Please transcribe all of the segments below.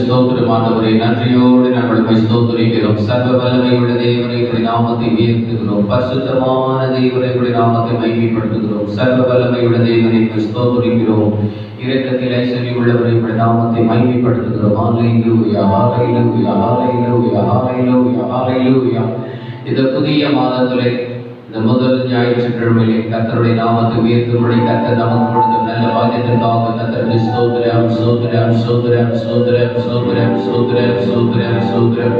ஸ்தோத்திரம் ஆண்டவரே. நன்றியோடு நாங்கள் உம்மை ஸ்தோத்திரிக்கிறோம். சர்வ வல்லமையுள்ள தேவனை உம்முடைய நாமத்தை உயர்த்துகிறோம். பரிசுத்தமான தேவனை உம்முடைய நாமத்தை மகிமைப்படுத்துகிறோம். சர்வ வல்லமையுள்ள தேவனை உம்மை ஸ்தோத்திரிக்கிறோம். இரக்கத்திலே செறிவுள்ளவரை உம்முடைய நாமத்தை மகிமைப்படுத்துகிறோம். ஹல்லேலூயா, ஹல்லேலூயா, ஹல்லேலூயா, ஹல்லேலூயா, ஹல்லேலூயா. இந்த புதிய மாதத்திலே இந்த முதல் ஞாயிற்றுக்கிழமையிலே கர்த்தருடைய நாமத்தை உயர்த்தும்படி கர்த்தர் நமக்கு கொடுத்த நல்ல பாக்கியத்திற்காக கர்த்தருக்கு ஸ்தோத்திரம், ஸ்தோத்திரம், ஸ்தோத்திரம், ஸ்தோத்திரம், ஸ்தோத்திரம், ஸ்தோத்திரம், ஸ்தோத்திரம், ஸ்தோத்திரம்.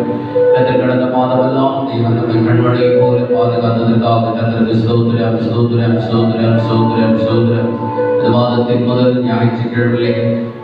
கர்த்தர் கடந்த மாதமெல்லாம் தேவன் நம்மை கண்மணியை போல பாதுகாத்ததற்காக கர்த்தருக்கு ஸ்தோத்திரம், ஸ்தோத்திரம், ஸ்தோத்திரம், ஸ்தோத்திரம், ஸ்தோத்திரம். இந்த மாதத்தின் முதல் ஞாயிற்றுக்கிழமையிலே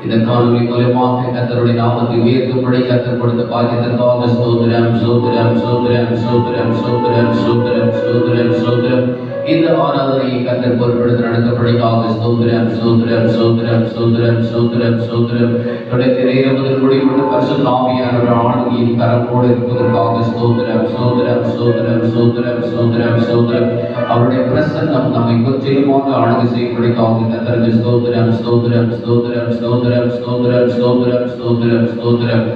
இந்த காணொலி மூலமாக கர்த்தருடைய நாமத்தை உயர்த்தும்படி கர்த்தர் கொடுத்த பாக்கியத்திற்காக ஸ்தோத்திரம், ஸ்தோத்திரம், ஸ்தோத்திரம், ஸ்தோத்திரம், ஸ்தோத்திரம், ஸ்தோத்திரம், ஸ்தோத்திரம், ஸ்தோத்திரம். இந்த ஆராதனையை கர்த்தர் பொறுப்பெடுத்து நடத்தபடிக்காக ஸ்தோத்திரம், ஸ்தோத்திரம், ஸ்தோத்திரம், ஸ்தோத்திரம், ஸ்தோத்திரம், ஸ்தோத்திரம். தொடக்க நேரம் முதல் முடிவுள்ள பரிசுத்த ஆவியானவர் ஆளுகையின் கரமோடு இருப்பதற்காக ஸ்தோத்திரம், ஸ்தோத்திரம், ஸ்தோத்திரம், ஸ்தோத்திரம், ஸ்தோத்திரம், ஸ்தோத்திரம். அவருடைய பிரசன்னம் நம்மை முற்றிலுமாக ஆளுகை செய்யபடிக்காக கர்த்தருக்கு ஸ்தோத்திரம், ஸ்தோத்திரம், ஸ்தோத்திரம், ஸ்தோத்திரம், ஸ்தோத்திரம், ஸ்தோத்திரம், ஸ்தோத்திரம், ஸ்தோத்திரம்.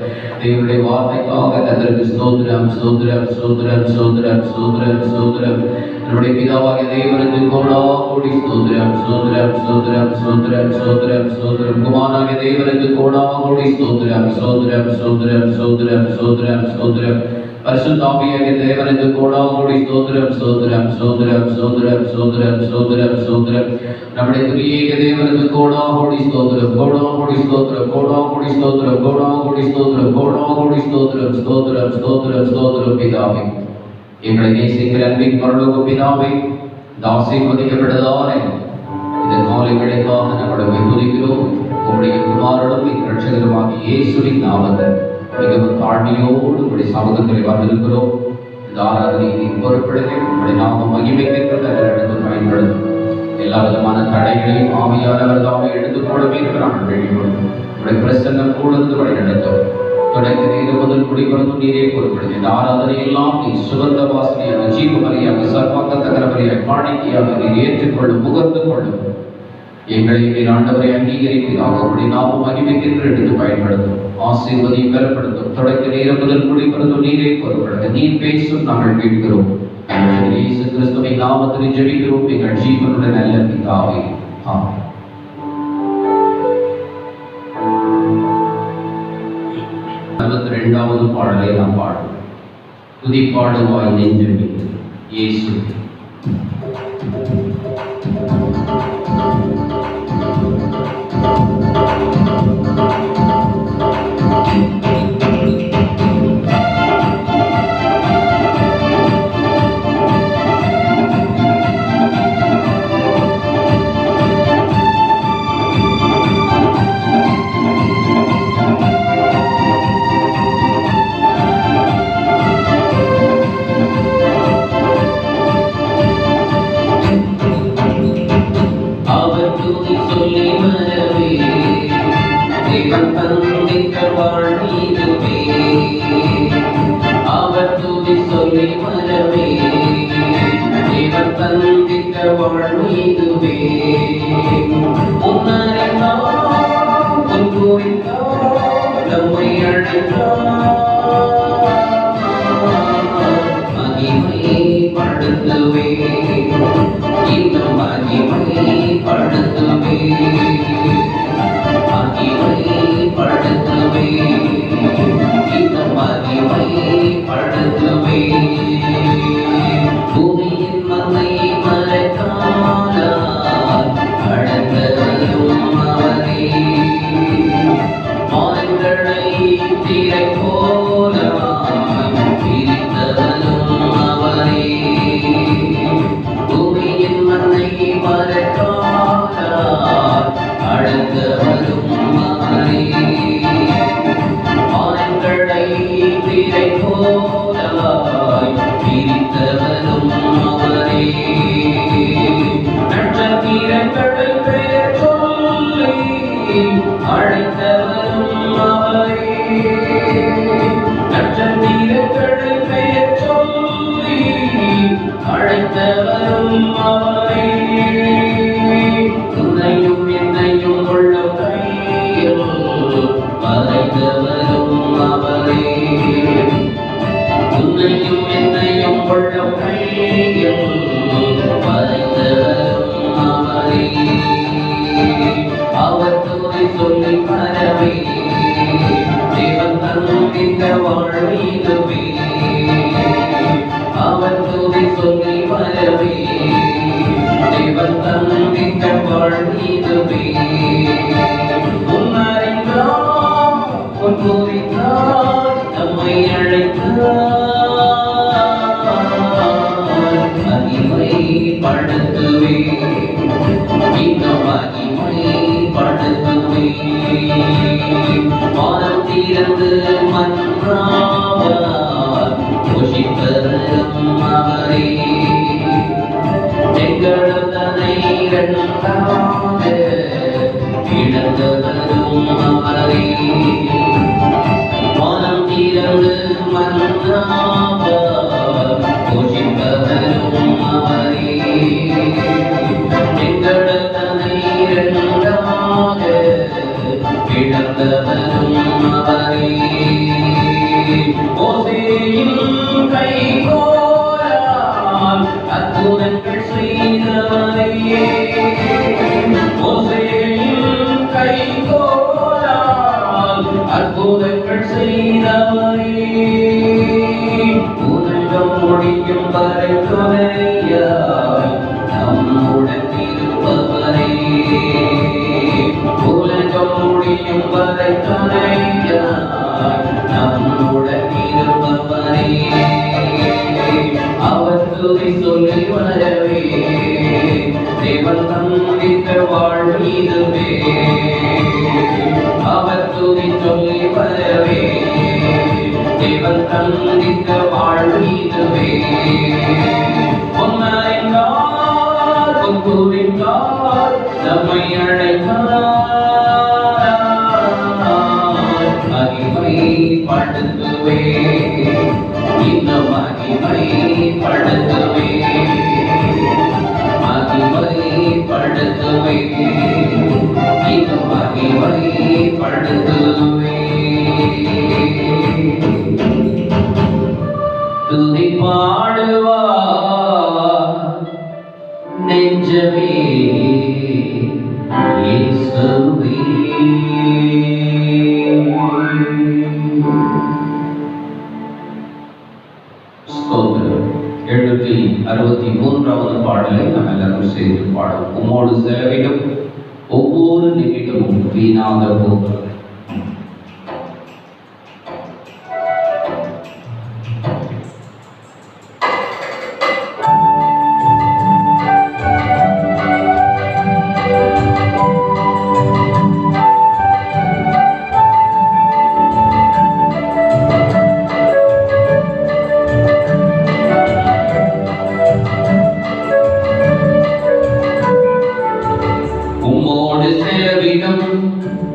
தேவனுடைய வார்த்தைக்காக கர்த்தருக்கு ஸ்தோத்திரம், ஸ்தோத்திரம், ஸ்தோத்திரம், ஸ்தோத்திரம், ஸ்தோத்திரம், ஸ்தோத்திரம். நம்முடைய பிதாவாகிய தேவனுக்கு கோடாகோடி ஸ்தோத்திரம், ஸ்தோத்திரம், ஸ்தோத்திரம், ஸ்தோத்திரம், ஸ்தோத்திரம், ஸ்தோத்திரம். குமாரனாகிய தேவனுக்கு கோடாகோடி ஸ்தோத்திரம், ஸ்தோத்திரம், ஸ்தோத்திரம், ஸ்தோத்திரம், ஸ்தோத்திரம், ஸ்தோத்திரம். பரிசுத்த ஆவியாகிய தேவனுக்கு கோடாகோடி ஸ்தோத்திரம், ஸ்தோத்திரம், ஸ்தோத்திரம், ஸ்தோத்திரம், ஸ்தோத்திரம், ஸ்தோத்திரம், ஸ்தோத்திரம். நம்முடைய திரியேக தேவனுக்கு கோடாகோடி ஸ்தோத்திரம், கோடாகோடி ஸ்தோத்திரம், கோடாகோடி ஸ்தோத்திரம், கோடாகோடி ஸ்தோத்திரம், கோடாகோடி ஸ்தோத்திரம், ஸ்தோத்திரம், ஸ்தோத்திரம், ஸ்தோத்திரம். பிதாவே, எங்களை நேசிக்கிற அன்பின் பரலோக பிதாவே, இந்த ஆசீர்வதிக்கப்பட்டதான இந்த காலை வேளைக்காக நம்மளை துதிக்கிறோம். உம்முடைய குமாரனும் என் இரட்சகருமாகிய இயேசுவின் நாமத்தில் மிகவும் தாழ்மையோடு உங்களுடைய சமூகத்தில் வந்திருக்கிறோம். இந்த ஆராதனையை பொறுப்படுத்தி உங்களுடைய நாம மகிமைக்கு நடந்து பயன்படுத்தும். எல்லா விதமான தடைகளையும் ஆவியானவர் தாமே எடுத்துக் கொள்ளவே நாங்கள் வேண்டிக்கொள்ளும். உங்களுடைய பிரசன்னம் கூட இருந்து வழி நடத்தும். தொடக்க நேரம் முதல் முடிவதும் நீரே பொறுப்படுத்தி இந்த ஆராதனை எல்லாம் நீ சுகந்த வாசனையாக, ஜீவமரியாக, சர்வாங்கத்தகரமரியாக, காணிக்கையாக நீர் ஏற்றுக்கொள்ளும், முகர்ந்து கொள்ளும். எங்களை நீர் ஆண்டவரை அங்கீகரிப்பதாக உங்களுடைய நாம மகிமைக்கு எடுத்து பயன்படுத்தும். ஆசீர்வதியும் பெறப்படுத்தும். தொடக்க நேரம் முதல் முடிவதும் நீரே பொறுப்படுத்த நீர் பேசும் நாங்கள் கேட்கிறோம். இயேசு கிறிஸ்துவின் நாமத்தில் ஜெபிக்கிறோம் எங்கள் ஜீவனுடைய நல்ல பிதாவே. ஆமென். 62வது பாடலை நாம் பாடுவோம். துதிப்பாடுவாய் நெஞ்சமே இயேசு. உன்னையும் என்னையும் கொள்ளும் துதி சொல்லி வரவே தேவன் தந்தித்த வாழ்வு இதுவே அவர் துதி சொல்லி வரவே தேவன் தந்தித்த வாழ்வு இதுவே உன்னறிந்தார் உன் கூறினார் நம்மை அழைத்தார் மகிமை படுத்துவே இந்த மகிமை படுத்துவே வானம் திறந்து மன்றாவார் போஷிப்பதும் அவரே எங்களதனை இரண்டாக இழந்ததும் அவரே வானம் திறந்து மன்றாவார் போஷிப்பதும் அவரே எங்களதனை இரண்டாக இழந்ததும் அவரே மோசேயின் கைகோலால் அற்புதங்கள் செய்தவரே மோசேயின் கைகோலால் அற்புதங்கள் செய்தவரே உலகம் முடியும் வரை துணையாய் நம்முடன் இருப்பவரே உலகம் முடியும் வரை துணையாய் நம்முடன் இருப்பவரே அவர் துதி சொல்லி வரவே தேவன் தந்தித்த வாழ்வு இதுவே அவர் துதி சொல்லி வரவே தேவன் தந்தித்த வாழ்வு இதுவே பொன்னறிந்தார் பொன் கூறினார் நம்மை அழைத்தார் மகிமை படுத்துவே இந்த மகிமை படுத்துவே மகிமை படுத்துவே இந்த மகிமை படுத்துவே துதி பாடுவார் நெஞ்சமே இயேசுவே ஸ்தோத்திரம் 763வது பாடலை நாம் எல்லாரும் சேர்ந்து பாடுவோம். உம்மோடு செலவிடும் ஒவ்வொரு நிமிடமும் வீணாக போகிறது.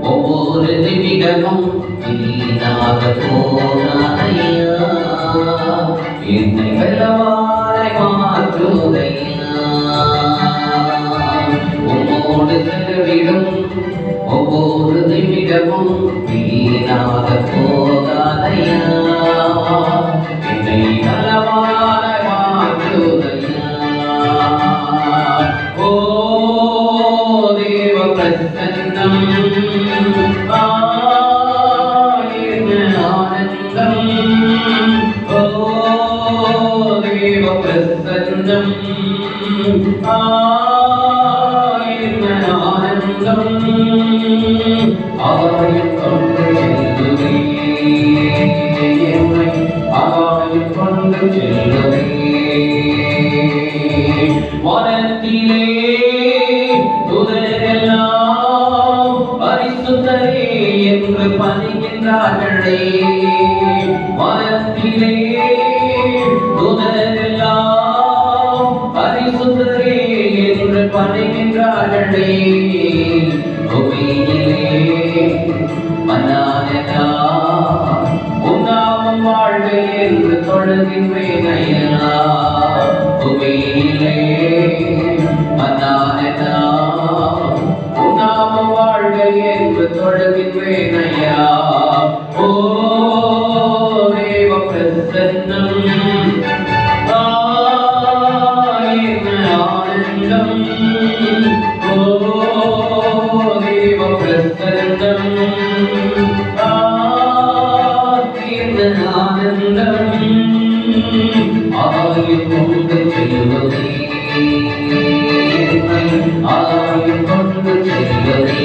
ஒவ்வொரு நிமிடமும் வீணாக போனாதையா என்னை வெல்லவாய் மாற்றுதையா உம்மோடு செலவிடும் ஒவ்வொரு நிமிடமும் வீணாக போகாதையா என்னை வெல்லவாய் மாற்றுதையா ஓ தேவ பிரசன்னம் ஆலயம் கொண்டு செல்லுவே ஆலயம் கொண்டு செல்லுவே வானத்திலே தூதரெல்லாம் பரிசுத்தரே என்று பணிகின்றார்களே வானத்திலே தூதரெல்லாம் பரிசுத்தரே என்று பணிகின்றார்களே பூமியிலே மன்னானதா உன்னாமம் வாழ்க என்று தொழுகின்றேன் ஐயா பூமியிலே மன்னானதா உன்னாமம் வாழ்க என்று தொழுகின்றேன் ஐயா ஓ தேவ பிரசன்னம் ஆனந்தம் ஓ ஆதாயம் கொண்டு செல்லுமே.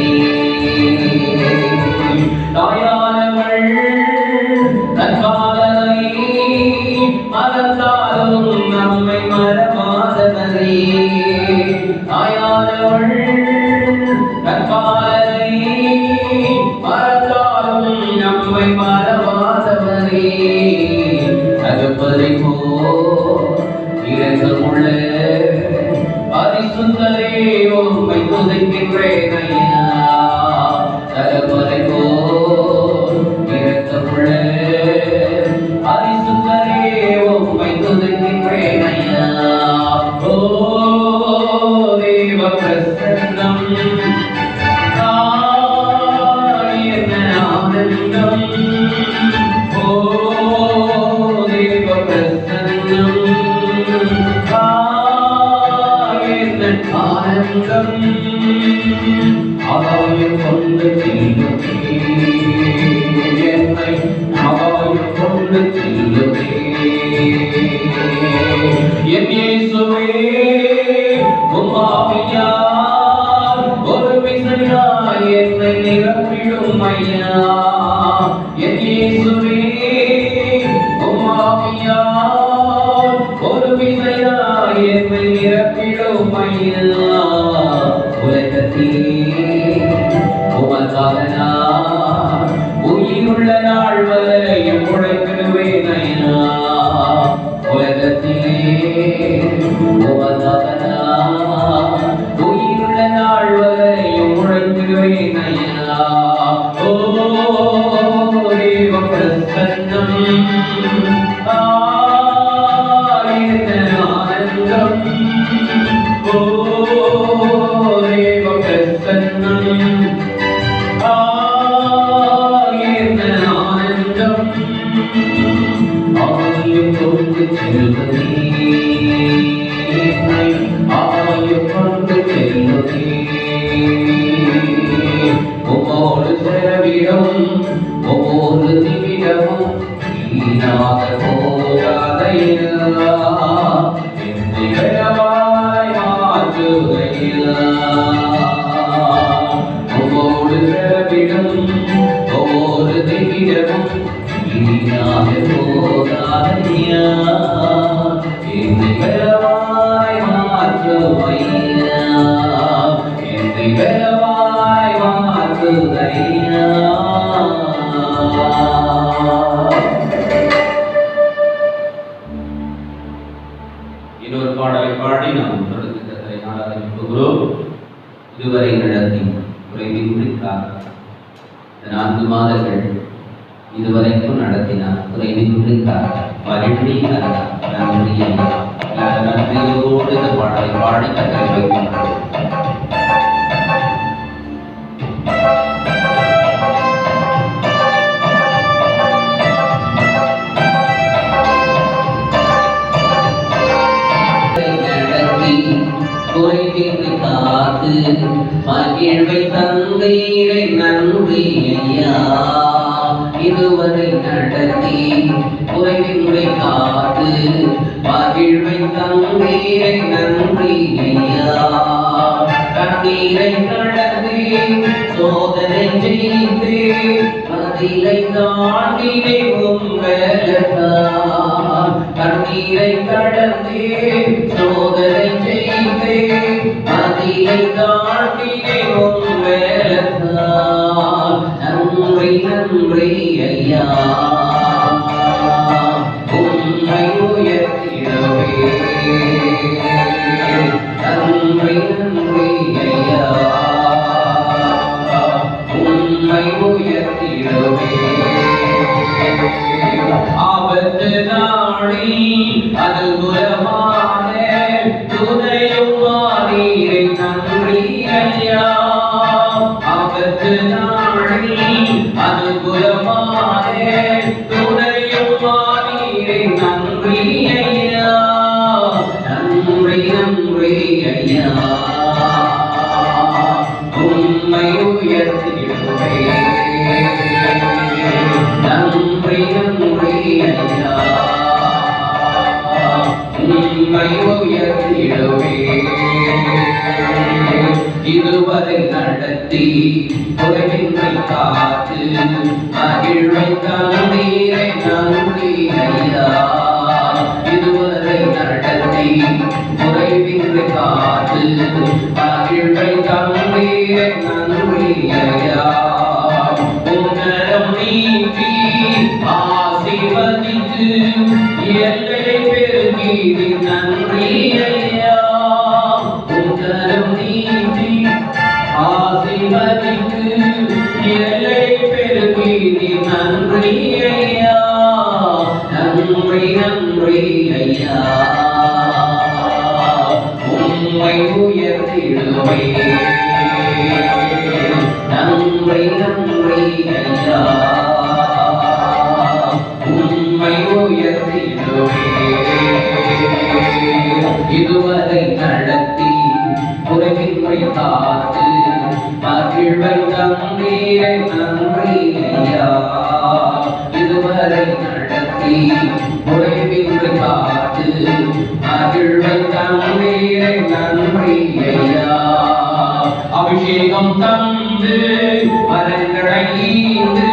தாயானவள் தற்காலனை மறந்தாலும் நம்மை மறவாதவரே. தாயானவள் தற்காலனை மறந்தாலும் நம்மை மறவாதவரே. தகப்பதை போல் இரக்கமுள்ள பரிசுத்தரே உம்மை துதிக்கின்றேன் ஐயா. தகப்பதை போல் இரக்கமுள்ள பரிசுத்தரே உம்மை துதிக்கின்றேன் ஐயா. ஓ தேவ பிரசன்னம் என்ன ஆனந்தம். ஓ தேவ பிரசன்னம் ஆனந்தம். ஆதாயம் கொண்டு செல்லுமே என்னை, ஆதாயம் கொண்டு செல்லுமே. என் இயேசுவே உம் ஆவியால் ஒரு விசையாய் என்னை நிரப்பிடும் ஐயா. என் இயேசுவே உம் ஆவியால் ஒரு விசையாய் என்னை நிரப்பிடும் ஐயா. உலகத்திலே உமக்காக நான் உயிருள்ள நாள் வரையும் உழைத்திடுவேன் ஐயா. உலகத்திலே உமக்காக நான் உயிருள்ள நாள் வரையும் உழைத்திடுவேன் ஐயா. ஓ தேவ பிரசன்னம் என்ன ஆனந்தம். ஓ தேவ பிரசன்னம் என்ன ஆனந்தம். ஆதாயம் கொண்டு செல்லுமே, ஆதாயம் கொண்டு செல்லுமே. ஒவ்வொரு செலவிடம் ஒவ்வொரு நிமிடமும் வீணாக போகாதையா. என்னை வெலவாய் மாற்றுகையா. ஒவ்வொரு செலவிடம் ஒவ்வொரு நிமிடமும் வீணாக போகாதையா. என்னை வெலவாய் மாற்றுகையா. என்னை வெலவாய் மாற்றுகையா. இன்னொரு பாடலை பாடி நாம் தொடர்ந்து கர்த்தரை ஆராதிக்கிறோம். இதுவரை நடத்தி குறைந்து குறித்தார். 4 மாதங்கள் இதுவரைக்கும் நடத்தினார். குறைந்து குறித்தார். மறுபடியும் நன்றியோடு இந்த பாடலை பாடி கர்த்தரை வைக்கின்றோம். குறைவின்றி காத்து மகிழ்வை தந்தீரை நன்றி ஐயா. இதுவரை நடத்தி குறைவின்றி காத்து மகிழ்வை தந்தீரை நன்றி ஐயா. கண்ணீரை கடந்து சோதனை செய்து மதிலை தாண்டினை உங்களதான். கண்ணீரை கடந்து சோதனை செய்து மதிலை தாண்டினை உங்களதான். நன்றி நன்றி ஐயா. உம்மை உயர்த்திடவே நன்றி நன்றி ஐயா. உம்மை உயர்த்திடவே ஆபத்து நாளில் அனுகூலமான துணையும் மாறீரை நன்றி ஐயா. ஆபத்து நாளில் அனுகூலமான துணையும் மாறீரை நன்றி ஐயா. நன்றி நன்றி ஐயா. உம்மை உயர்த்திடுவே நன்றி நன்றி ஐயா. உம்மை உயர்த்திடுவே இதுவரை நடத்தி குறைவின்மை காத்து மகிழ்வை தந்தீரே நன்றி ஐயா. இதுவரை நடத்தி குறைவின்மை காத்து மகிழ்வை தந்தீரே நன்றி ஐயா. உன்னதம் நீட்டி ஆசீர்வதித்து எல்லை பெருகி நன்றி ஐயா. உன்னதம் நீட்டி ஆசீர்வதித்து எல்லை பெருகி நன்றி ஐயா. நன்றி நன்றி ஐயா. உம்மை உயர்த்திடுவே. நன்றி நன்றி ஐயா. உம்மை உயர்த்திடுவே. இதுவரை நடத்தி குறைவின்மை காத்து மகிழ்வை தந்தீரே நன்றி ஐயா. இதுவரை நடத்தி குறைவின்மை காத்து மகிழ்வை தந்தீரே நன்றி ஐயா. அபிஷேகம் தந்து வரங்களை ஈந்து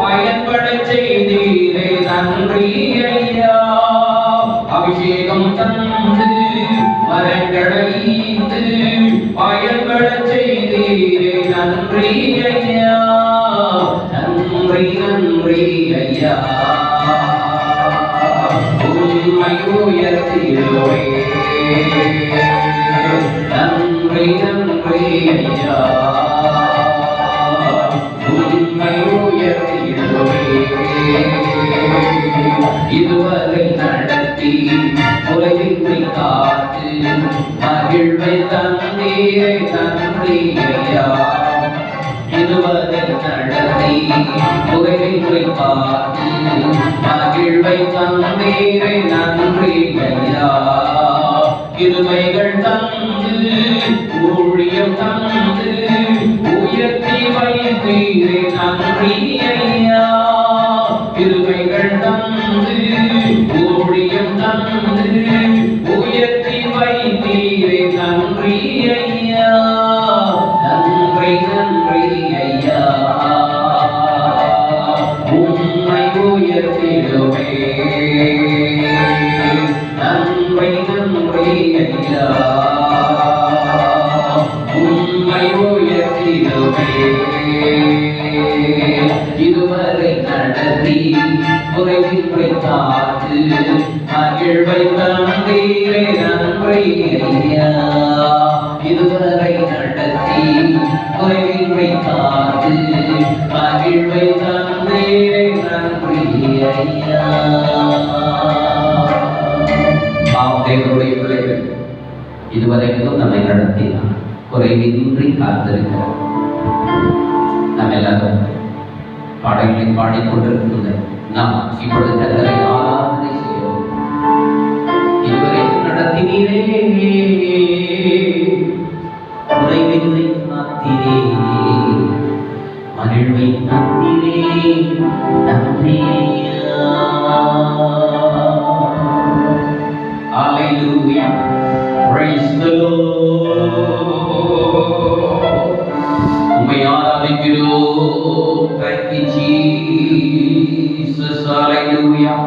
பயன்பட செய்தீரே நன்றி ஐயா. அபிஷேகம் தந்து வரங்களை ஈந்து பயன்பட செய்தீரே நன்றி ஐயா. நன்றி நன்றி ஐயா. உம்மை உயர்த்திடுவே. நன்றி நன்றி ஐயா. உம்மை உயர்த்திடுவே. இதுவரை நடத்தி குறைவின்மை காத்து மகிழ்வை தந்தீரே நன்றி ஐயா. இதுவரை நடத்தி குறைவின்மை காத்து மகிழ்வை தந்தீரே நன்றி ஐயா. கிருபைகள் தந்து ஊழியம் தந்து உயர்த்தி வைத்தீரே நன்றி ஐயா. கிருபைகள் தந்து ஊழியம் தந்து உயர்த்தி வைத்தீரே நன்றி ஐயா. நன்றி நன்றி ஐயா. உம்மை உயர்த்திடுவே. நன்றி நன்றி ஐயா. உம்மை உயர்த்திடுவே. இதுவரை நடத்தி குறைவின்மை காத்து மகிழ்வை தந்தீரே நன்றி ஐயா. இதுவரை நடத்தி குறைவின்மை காத்து மகிழ்வை தந்தீரே நன்றி ஐயா. தேவனுடைய பிள்ளைகள் இதுவரைக்கும் நம்மை நடத்தினார், குறைவின்றி காத்திருக்கிறார். நாம் எல்லாரும் பாடல்களை பாடிக்கொண்டிருக்கின்ற நாம் இப்பொழுது கர்த்தரை ஆராதனை செய்வோம். இதுவரைக்கும் நடத்தினீரே, குறைவின்றி காத்தீரே, மகிழ்வை தந்தீரே நன்றி ஐயா. Hallelujah. Praise the Lord. உம்மை ஆராதிக்கிறோம். Thank you Jesus. Hallelujah.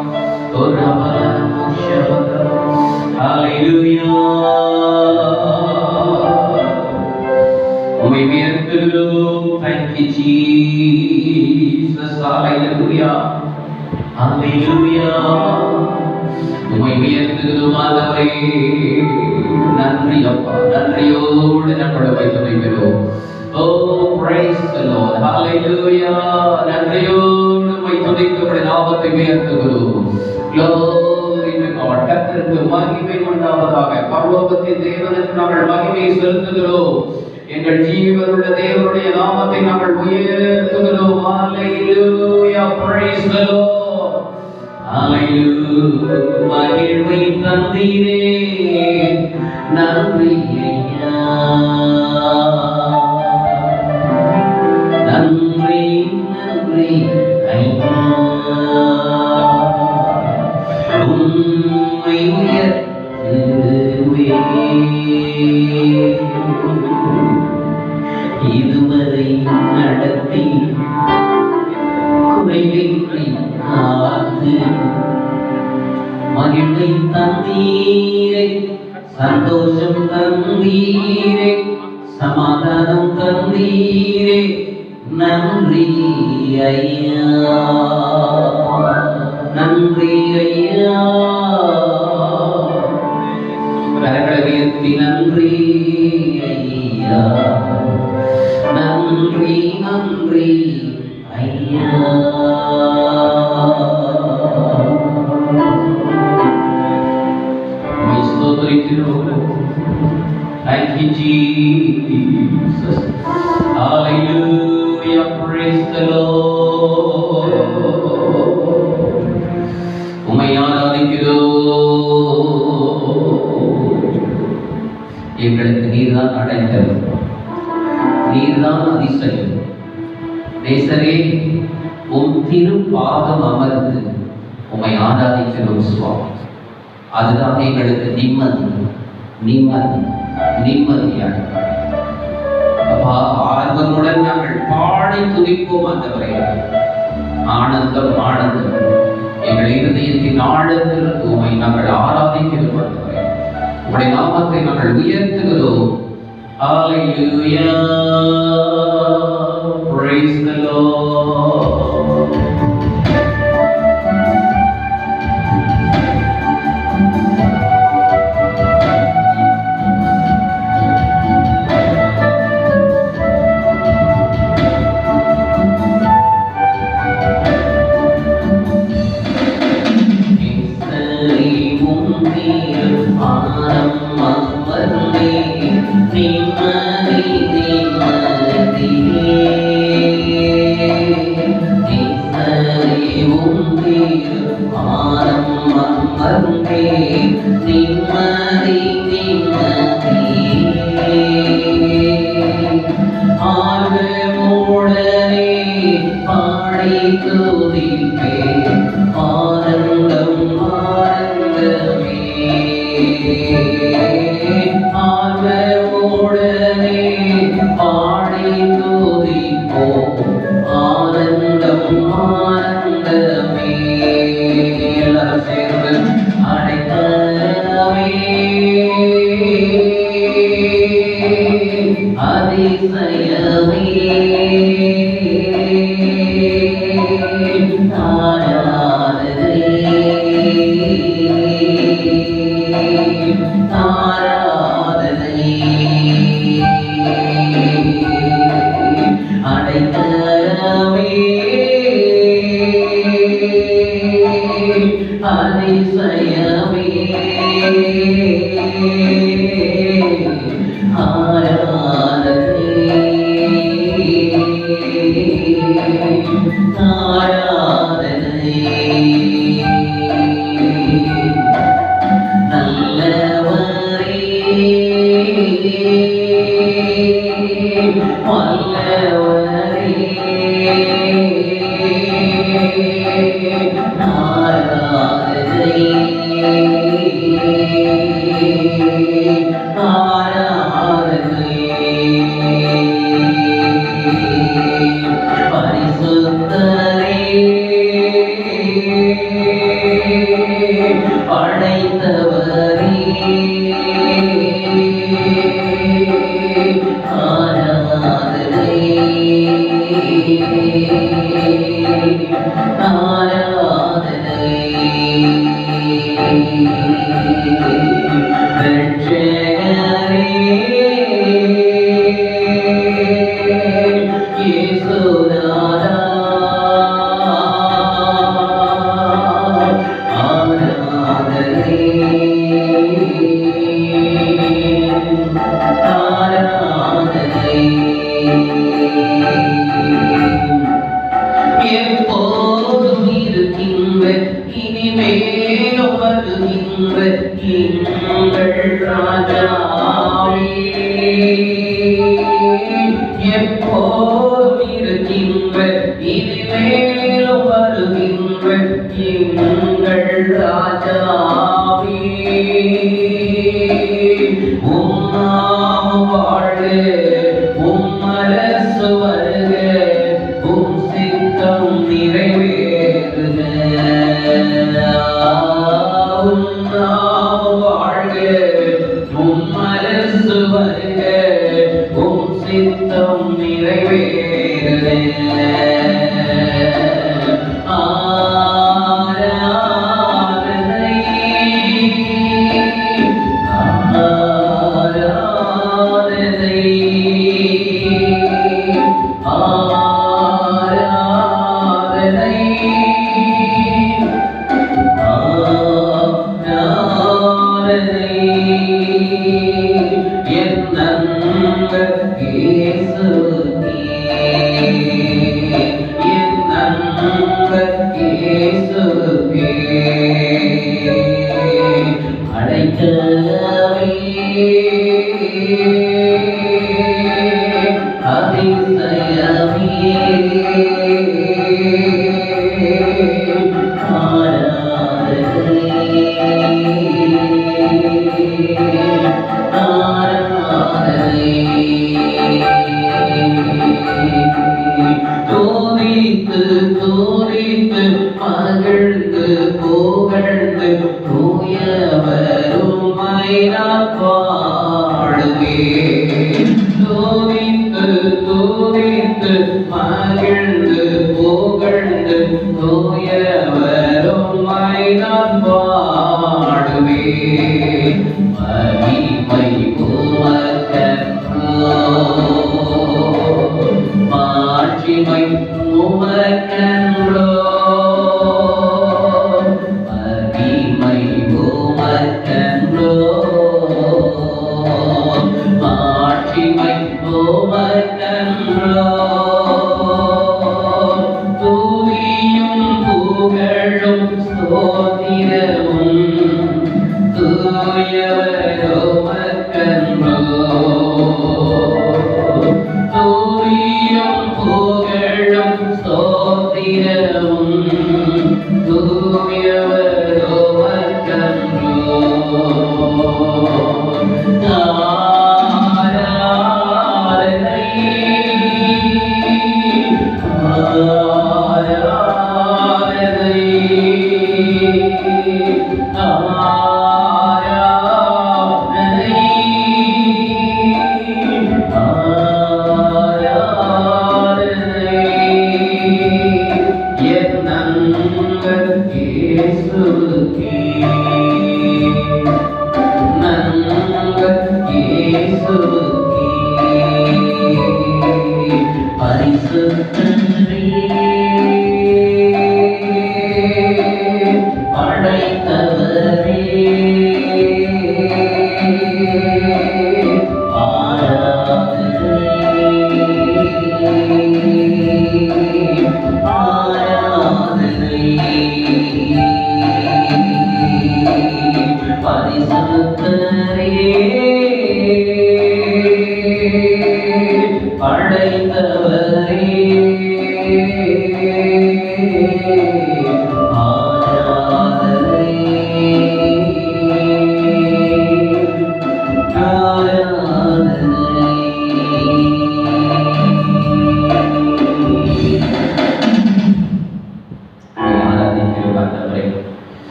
Hallelujah. உம்மை உயர்த்துகிறோம். Thank you Jesus. Hallelujah. Hallelujah. உம்மை உயர்த்துகிறோம் ஆண்டவரே. நன்றி அப்பா. நன்றியோடு நம்மளை துதிக்கிறோம். Oh, praise the Lord. Hallelujah. நன்றியோடு உம்மை துதிக்கிறோம். நாமத்தை உயர்த்துகிறோம். Glory to God. கர்த்தருக்கு மகிமை உண்டாவதாக. பரலோகத்தின் தேவனுக்கு நாங்கள் மகிமையை செலுத்துகிறோம். எங்கள் ஜீவனுள்ள தேவனுடைய நாமத்தை நாங்கள் உயர்த்துகிறோம். Hallelujah. Praise the Lord. Hallelujah. மகிழ்வை தந்தீரே நன்றி ஐயா. நன்றி நன்றி ஐயா. உம்மை உயர்த்துவே. இதுவரை நடத்தி குறைவின்றி காத்து மகிழ்வை தந்தீரே, சந்தோஷம் தந்தீரே, சமாதானம் தந்தீரே, நன்றி ஐயா, நன்றி ஐயா. கரங்களை உயர்த்தி நன்றி ஐயா, நன்றி நன்றி ஐயா. Thank you, Jesus. Hallelujah. Praise the Lord. உம்மை ஆராதிக்கிறோம். எங்களுக்கு நீர்தான் அடைந்தது, நீர்தான் அதிசயம். நேசரே, உம் திருப்பாதம் அமர்ந்து உம்மை ஆராதிக்கிறோம் சுவாமி. அதுதான் எங்களுக்கு நிம்மதி, நிம்மதி, நிம்மதியாக. அப்பா, ஆர்வமுடன் நாங்கள் பாடி துதிப்போம் ஆண்டவரே. ஆனந்தம், ஆனந்தம். எங்கள் இருதயத்தின் ஆழத்தில் உம்மை நாங்கள் ஆராதிக்கிறோம் ஆண்டவரே. உம்முடைய நாமத்தை நாங்கள் உயர்த்துகிறோம். Hallelujah. Praise the Lord. உம்மாம் வாழ்க உம்மல நாளும் நிறைவேறுதே.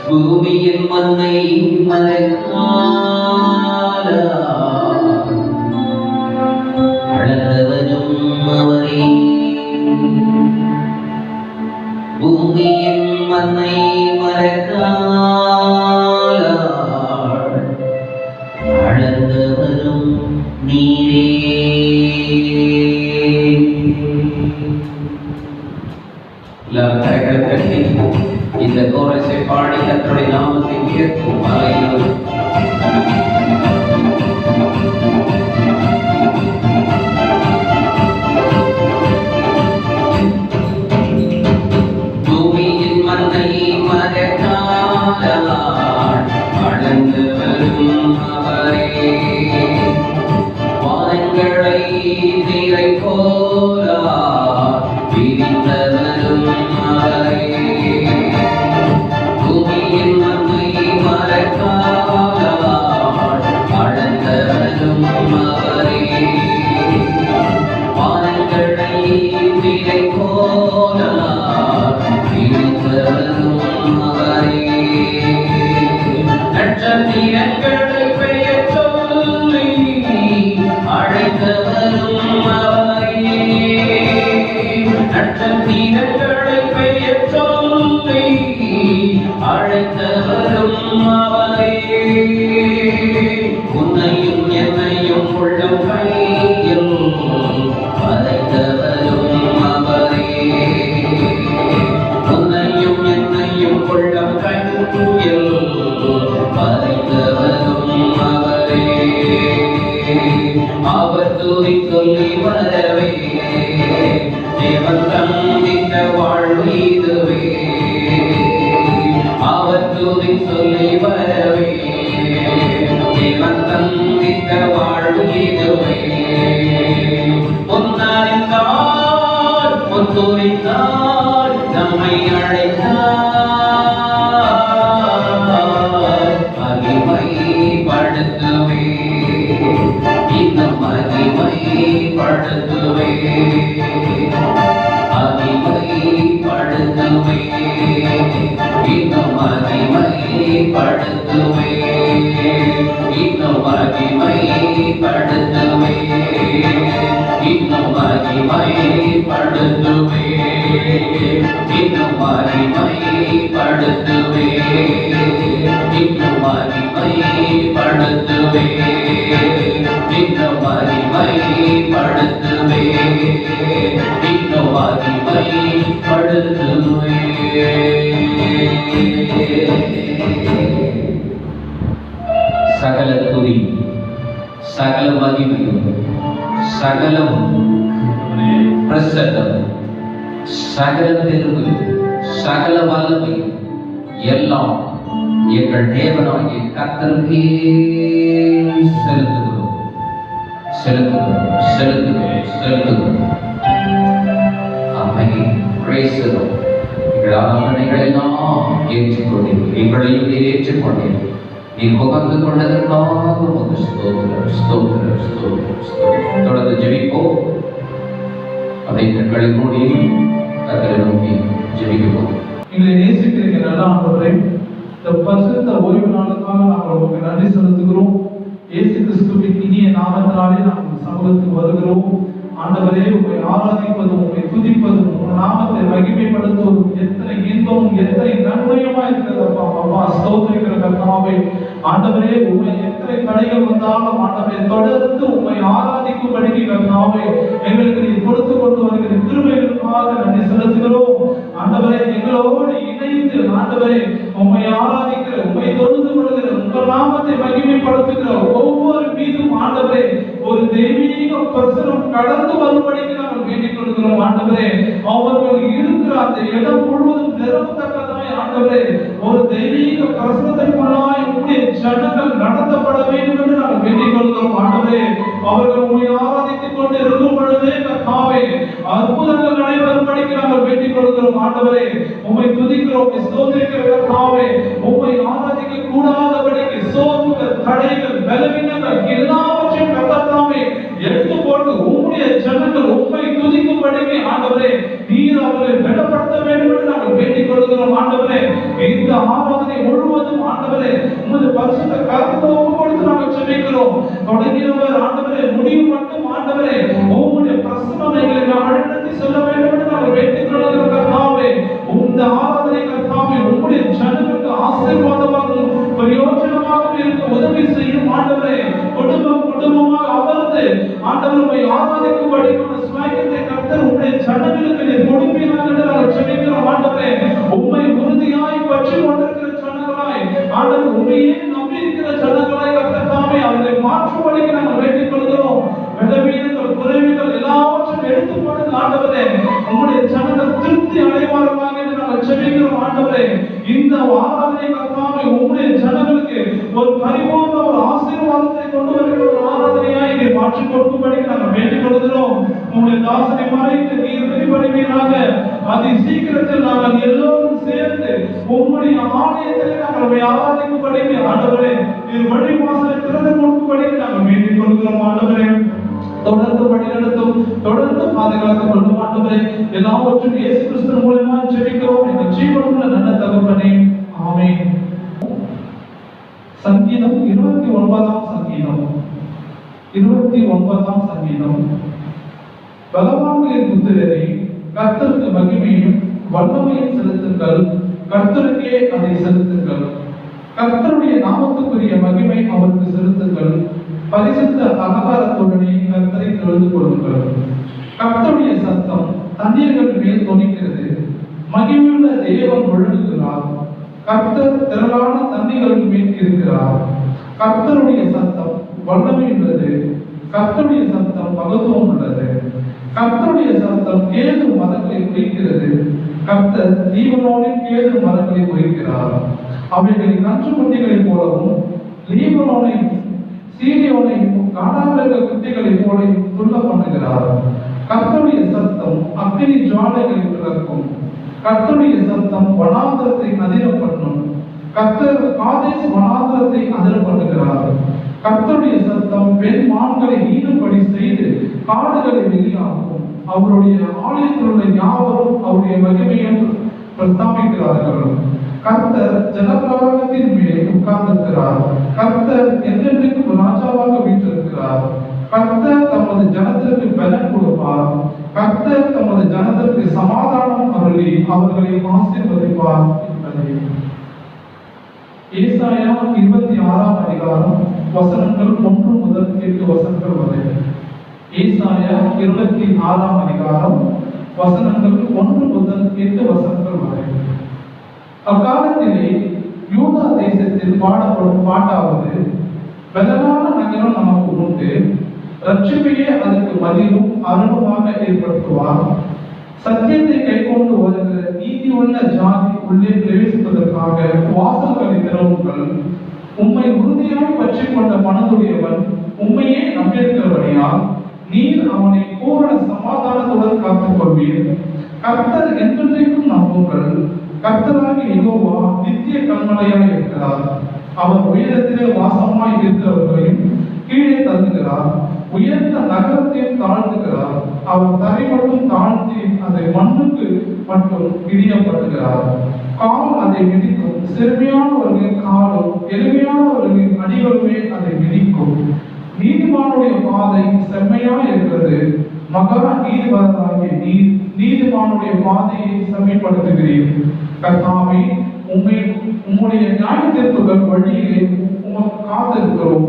பூமியின் மண்ணை அளந்தவரும் அவரே. பூமியின் மண்ணை அளந்தவரும் நீரே. கரங்கள் கட்டி இந்த கோரஸை பாடி கர்த்தருடைய நாமத்தை உயர்த்தும். துதி சொல்லி வரவே தேவன் தந்தித்த வாழ்வு இதுவே. அவர் துதி சொல்லி வரவே தேவன் தந்தித்த வாழ்வு இதுவே. பொன்னறிந்தார் பொத்துரைத்தார் நம்மை அழைத்தார் மகிமைப்படுத்துவே இன்னும் மகிமைப்படுத்துவே மகிமைப்படுத்துவே இன்னும் மகிமைப்படுத்துவே இன்னும் மகிமைப்படுத்துவே இன்னும் மகிமைப்படுத்துவே இன்னும் மகிமைப்படுத்துவே இன்னும் மகிமைப்படுத்துவே இன்னும் மகிமைப்படுத்துவே இன்னும் மகிமைப்படுத்துவே. சகல துதி சகல மகிமை சகலம் பிரசன்னம் சகல பெருமை சகல வல்லமை எல்லாம் எங்கள் தேவனாகிய கர்த்தருக்கே செலுத்துகிறோம் செலுத்துகிறோம் செலுத்துகிறோம் செலுத்துகிறோம். ஆமென். Praise the lord. எங்கள் ஆராதனைகளை எல்லாம் ஏற்றுக்கொண்டீர்கள், எங்களையும் நீர் ஏற்றுக்கொண்டீர்கள். நீர் உகந்து கொண்டதற்காக உமக்கு ஸ்தோத்திரம் ஸ்தோத்திரம் ஸ்தோத்திரம் ஸ்தோத்திரம். தொடர்ந்து ஜெபிப்போம். அதை கண்களை மூடி கர்த்தரை நோக்கி ஜெபிப்போம். எங்களை நேசிக்கிறீங்க நல்ல ஆண்டவரே, இந்த பரிசுத்த ஓய்வு நாளுக்காக நாங்கள் உங்களுக்கு நன்றி செலுத்துகிறோம். இயேசு கிறிஸ்துவின் இனிய நாமத்தினாலே நாங்கள் சமூகத்துக்கு வருகிறோம். ஆண்டவரே, உங்களை ஆராதிப்பதும் உங்களை துதிப்பதும் உங்கள் நாமத்தை மகிமைப்படுத்துவதும் எத்தனை இன்பமும் எத்தனை நன்மையுமா இருக்கிறது அப்பா. அப்பா ஸ்தோத்திரிக்கிற கர்த்தாவே, ஆண்டவரே உண்மை எத்தனை தடைகள் வந்தாலும் ஆண்டவரே தொடர்ந்து உண்மை ஆராதிக்கும்படி கர்த்தாவே எங்களுக்கு நீ கொடுத்து கொண்டு வருகிற கிருபைகளுக்காக நன்றி செலுத்துகிறோம். ஆண்டவரே, எங்களோடு இணைந்து ஆண்டவரே உண்மை ஆராதிக்கிற உண்மை தொழுது கொள்கிற உங்கள் நாமத்தை மகிமைப்படுத்துகிற ஒவ்வொரு மீதும் ஆண்டவரே ஒரு தெய்வீக பிரசனம் கடந்து வரும்படிக்கு நாங்கள் வேண்டிக் கொள்கிறோம். ஆண்டவரே, அவர்கள் இருக்கிற அந்த இடம் முழுவதும் நிரப்பத்தக்கதாய் ஆண்டவரே ஒரு தெய்வீக பிரசனத்திற்குள்ளாய் உம்முடைய ஜனங்கள் நடத்தப்பட வேண்டும் என்று நாங்கள் வேண்டிக் கொள்கிறோம். ஆண்டவரே, அவர்கள் உம்மை ஆராதித்துக் கொண்டு இருக்கும் பொழுதே கர்த்தாவே அற்புதங்கள் நடைபெறும்படிக்கு நாங்கள் வேண்டிக் கொள்கிறோம். ஆண்டவரே, உம்மை துதிக்கிறோம், ஸ்தோத்திரிக்கிற கர்த்தாவே, உம்மை ஆராதிக்க கூடாதபடிக்கு சோர்வுகள், தடைகள், பலவீனங்கள் எல்லாவற்றையும் கர்த்தாவே எடுத்து போட்டு உம்முடைய ஜனங்கள் உம்மை துதிக்கும்படிக்கு ஆண்டவரே நீர் அவர்களை பலப்படுத்த வேண்டும் என்று நாங்கள் வேண்டிக் கொள்கிறோம். ஆண்டவரே, இந்த ஆராதனை முழுவதும் ஆண்டவரே உமது பரிசுத்த கரத்தில் ஒப்புக்கொடுத்து நாங்கள் ஜெபிக்கிறோம். தொடங்கினவர் ஆண்டவரே முடிவு மட்டும் ஆண்டவரே உம்முடைய பிரசன்னம் எங்களை வழிநடத்தி செல்ல வேண்டும் என்று நாங்கள் வேண்டிக் கொள்கிறோம். கர்த்தாவே, இந்த ஆராதனை கர்த்தாவே உம்முடைய ஜனங்களுக்கு ஆசீர்வாதமாகவும் பிரயோஜனமாகவும் இருக்க உதவி செய்யும். ஆண்டவரே, குடும்பம் குடும்பமாக அமர்ந்து ஆண்டவரை ஆராதிக்கும்படி ஸ்வாயத்தை கர்த்தர் உம்முடைய ஜனங்களுக்கு நீர் கொடுப்பீர்கள் என்று நாங்கள் ஜெபிக்கிறோம். ஆண்டவரே, உம்மை உறுதியாய் பற்றி கொண்டிருக்கிற ஜனங்களாய் ஆண்டவர் உண்மையே நம்பி இருக்கிற ஜனங்களாய் கர்த்தாவே அவர்களை மாற்றும்படிக்கு நாங்கள் வேண்டிக் கொள்கிறோம். பலவீனங்கள், குறைவுகள் எல்லாவற்றையும் எடுத்து போடுங்க ஆண்டவரே. உம்முடைய ஜனங்கள் திருப்தி அடைவார்களாக என்று நாங்கள் ஜெபிக்கிறோம். ஆண்டவரே, இந்த ஆராதனை கர்த்தாவே உம்முடைய ஜனங்களுக்கு ஒரு பரிபூர்ண ஒரு ஆசீர்வாதத்தை கொண்டு வருகிற ஒரு ஆராதனையாய் நீர் மாற்றிக் கொடுக்கும்படி நாங்கள் வேண்டிக் கொள்கிறோம். உம்முடைய தாசனை மறைத்து நீர் வெளிப்படுவீராக. அதி சீக்கிரத்தில் நாங்கள் எல்லோரும் சேர்ந்து உம்முடைய ஆலயத்தில் நாங்கள் ஆராதிக்கும்படி ஆண்டவரே நீர் வழி வாசலை திறந்து கொடுக்கும்படி நாங்கள் வேண்டிக் கொள்கிறோம். ஆண்டவரே, தொடர்ந்து வழிநடத்தும், தொடர்ந்து பாதுகாத்துக் கொள்ளும். ஆண்டவரே, எல்லாவற்றும் இயேசு கிறிஸ்து மூலமா ஜெபிக்கிறோம் எங்கள் ஜீவனுள்ள நல்ல தகப்பனே, ஆமென். சங்கீதம் 29ஆம் சங்கீதம் 29ஆம் சங்கீதம். பலவான்களின் புத்திரரை கர்த்தருக்கு மகிமையும் வல்லமையும் செலுத்துங்கள், கர்த்தருக்கே அதை செலுத்துங்கள். கர்த்தருடைய நாமத்துக்குரிய மகிமை அவருக்கு செலுத்துங்கள், பரிசுத்த அலங்காரத்துடனே கர்த்தரை தொழுது கொள்ளுங்கள். கர்த்தருடைய சத்தம் தண்ணீர்கள் மேல் தொனிக்கிறது, மகிமையுள்ள தேவன் முழங்குகிறார். கர்த்தர் திரளான தண்ணீர்கள் மேல் இருக்கிறார். கர்த்தருடைய சத்தம் வல்லமை உள்ளது, கர்த்தருடைய சத்தம் மகத்துவம் உள்ளது. கர்த்தருடைய சத்தம் கேது மரங்களை குறிக்கிறது. கர்த்தர் லீபனோனின் கேது மரங்களை குறிக்கிறார். அவைகள் கன்றுக்குட்டிகளைப் போலவும் லீபனோனை சீரியோனை காணாவிருக்க குட்டிகளைப் போலவும் துள்ள பண்ணுகிறார். கர்த்தருடைய சத்தம் அக்கினி ஜுவாலைகளை பிளக்கும். கர்த்தருடைய சத்தம் வனாந்தரத்தை அதிர பண்ணும். கர்த்தர் காதேஸ் வனாந்தரத்தை அதிர பண்ணுகிறார். கர்த்தருடைய சத்தம் பெண் மான்களை ஈடுபடி செய்து காடுகளை வெளியாகும். அவருடைய ஆலயத்தில் உள்ள யாவரும் அவருடைய மகிமையை பிரஸ்தாபிக்கிறார்கள். கர்த்தர் ஜனப்பிரவாகத்தின் மேல் உட்கார்ந்திருக்கிறார். கர்த்தர் என்றென்றைக்கும் ராஜாவாக வீற்றிருக்கிறார். கர்த்தர் தமது ஜனத்திற்கு பலன் கொடுப்பார். கர்த்தர் தமது ஜனத்திற்கு சமாதானம் அருளி அவர்களை ஆசீர்வதிப்பார் என்பதை ஏசாயா 26ஆம் அதிகாரம் வசனங்கள் 1 முதல் 8 வசனங்கள் வரை. ஏசாயா 26ஆம் அதிகாரம் வசனங்கள் 1 முதல் 8 வசனங்கள் வரை. அக்காலத்திலே யூதா தேசத்தில் பாடப்படும் பாட்டாவது, பலமான நகரம் நமக்கு உண்டு, ரட்சிப்பையே அதற்கு மதிலும் அருணுமாக ஏற்படுத்துவார். சத்தியத்தை கைக்கொண்டு வருகிற நீதி உள்ள ஜாதி உள்ளே பிரவேசிப்பதற்காக வாசல்களை திறவுங்கள். உம்மை உறுதியாய் பற்றி கொண்ட மனதுடையவன் உம்மையே நம்பியிருக்கிறபடியால் நீர் அவனை பூரண சமாதானத்துடன் காத்துக் கொள்வீர். கர்த்தர் என்றென்றைக்கும் நம்புங்கள். கர்த்தராகிய யெகோவா நித்திய கண்மலையாய் இருக்கிறார். அவர் உயரத்திலே வாசமாய் இருக்கிறவர்களையும் கீழே தள்ளுகிறார். உயர்ந்த நகரத்தையும் தாழ்த்துகிறார். அவர் தரை மட்டும் தாழ்த்தி அதை மண்ணுக்கு மட்டும் மிதியப்படுகிறார். கால் அதை மிதிக்கும். சிறுமையானவர்களின் காலும் எளிமையானவர்களின் அடிகளுமே அதை மிதிக்கும். நீதிமானுடைய பாதை செம்மையா இருக்கிறது. மகா நீதிபதியாகிய நீதிமானுடைய பாதையை செம்மைப்படுத்துகிறீர். கர்த்தாவே, உம்முடைய நியாயத்தீர்ப்புகள் வழியிலே உமக்கு காத்திருக்கிறோம்.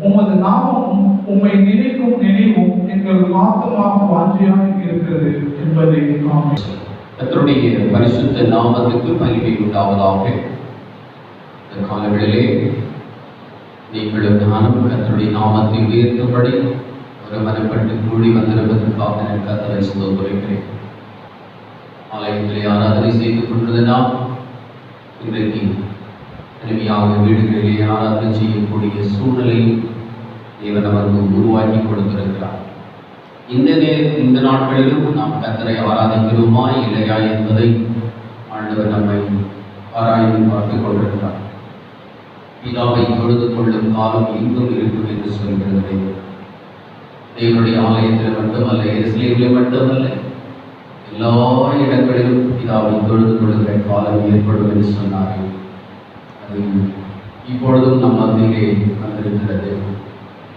உமது நாமமும் உம்மை நினைக்கும் நினைவும் எங்கள் ஆத்மாவும் வாஞ்சியாக இருக்கிறது என்பதை கர்த்தருடைய பரிசுத்த நாமத்துக்கு மகிமை உண்டாவதாக. இந்த காலங்களிலே நீங்களும் நானும் கர்த்தருடைய நாமத்தை உயர்த்தும்படி ஒரு மனப்பட்டு கூடி வந்திருப்பதற்காக நான் கர்த்தரை ஸ்தோத்திரிக்கிறேன். ஆலயத்திலே ஆராதனை செய்து கொண்டது நாம் இன்றைக்கு தனிமையாக வீடுகளிலே ஆராதனை செய்யக்கூடிய சூழ்நிலை தேவன் நமக்கு உருவாக்கி கொடுத்திருக்கிறார். இந்த நாட்களிலும் நாம் கர்த்தரை ஆராதிக்கிறோமா இல்லையா என்பதை ஆண்டவர் நம்மை ஆராய்ந்து பார்த்துக் கொண்டிருக்கிறார். பிதாவை தொழுது கொள்ளும் காலம் இங்கும் இருக்கும் என்று சொல்கிறது. தேவனுடைய ஆலயத்தில் மட்டுமல்ல, எருசலேமில் மட்டுமல்ல, எல்லா இடங்களிலும் பிதாவை தொழுது கொள்கிற காலம் ஏற்படும் என்று சொன்னார்கள். அது இப்பொழுதும் நம் மத்தியிலே வந்திருக்கிறது.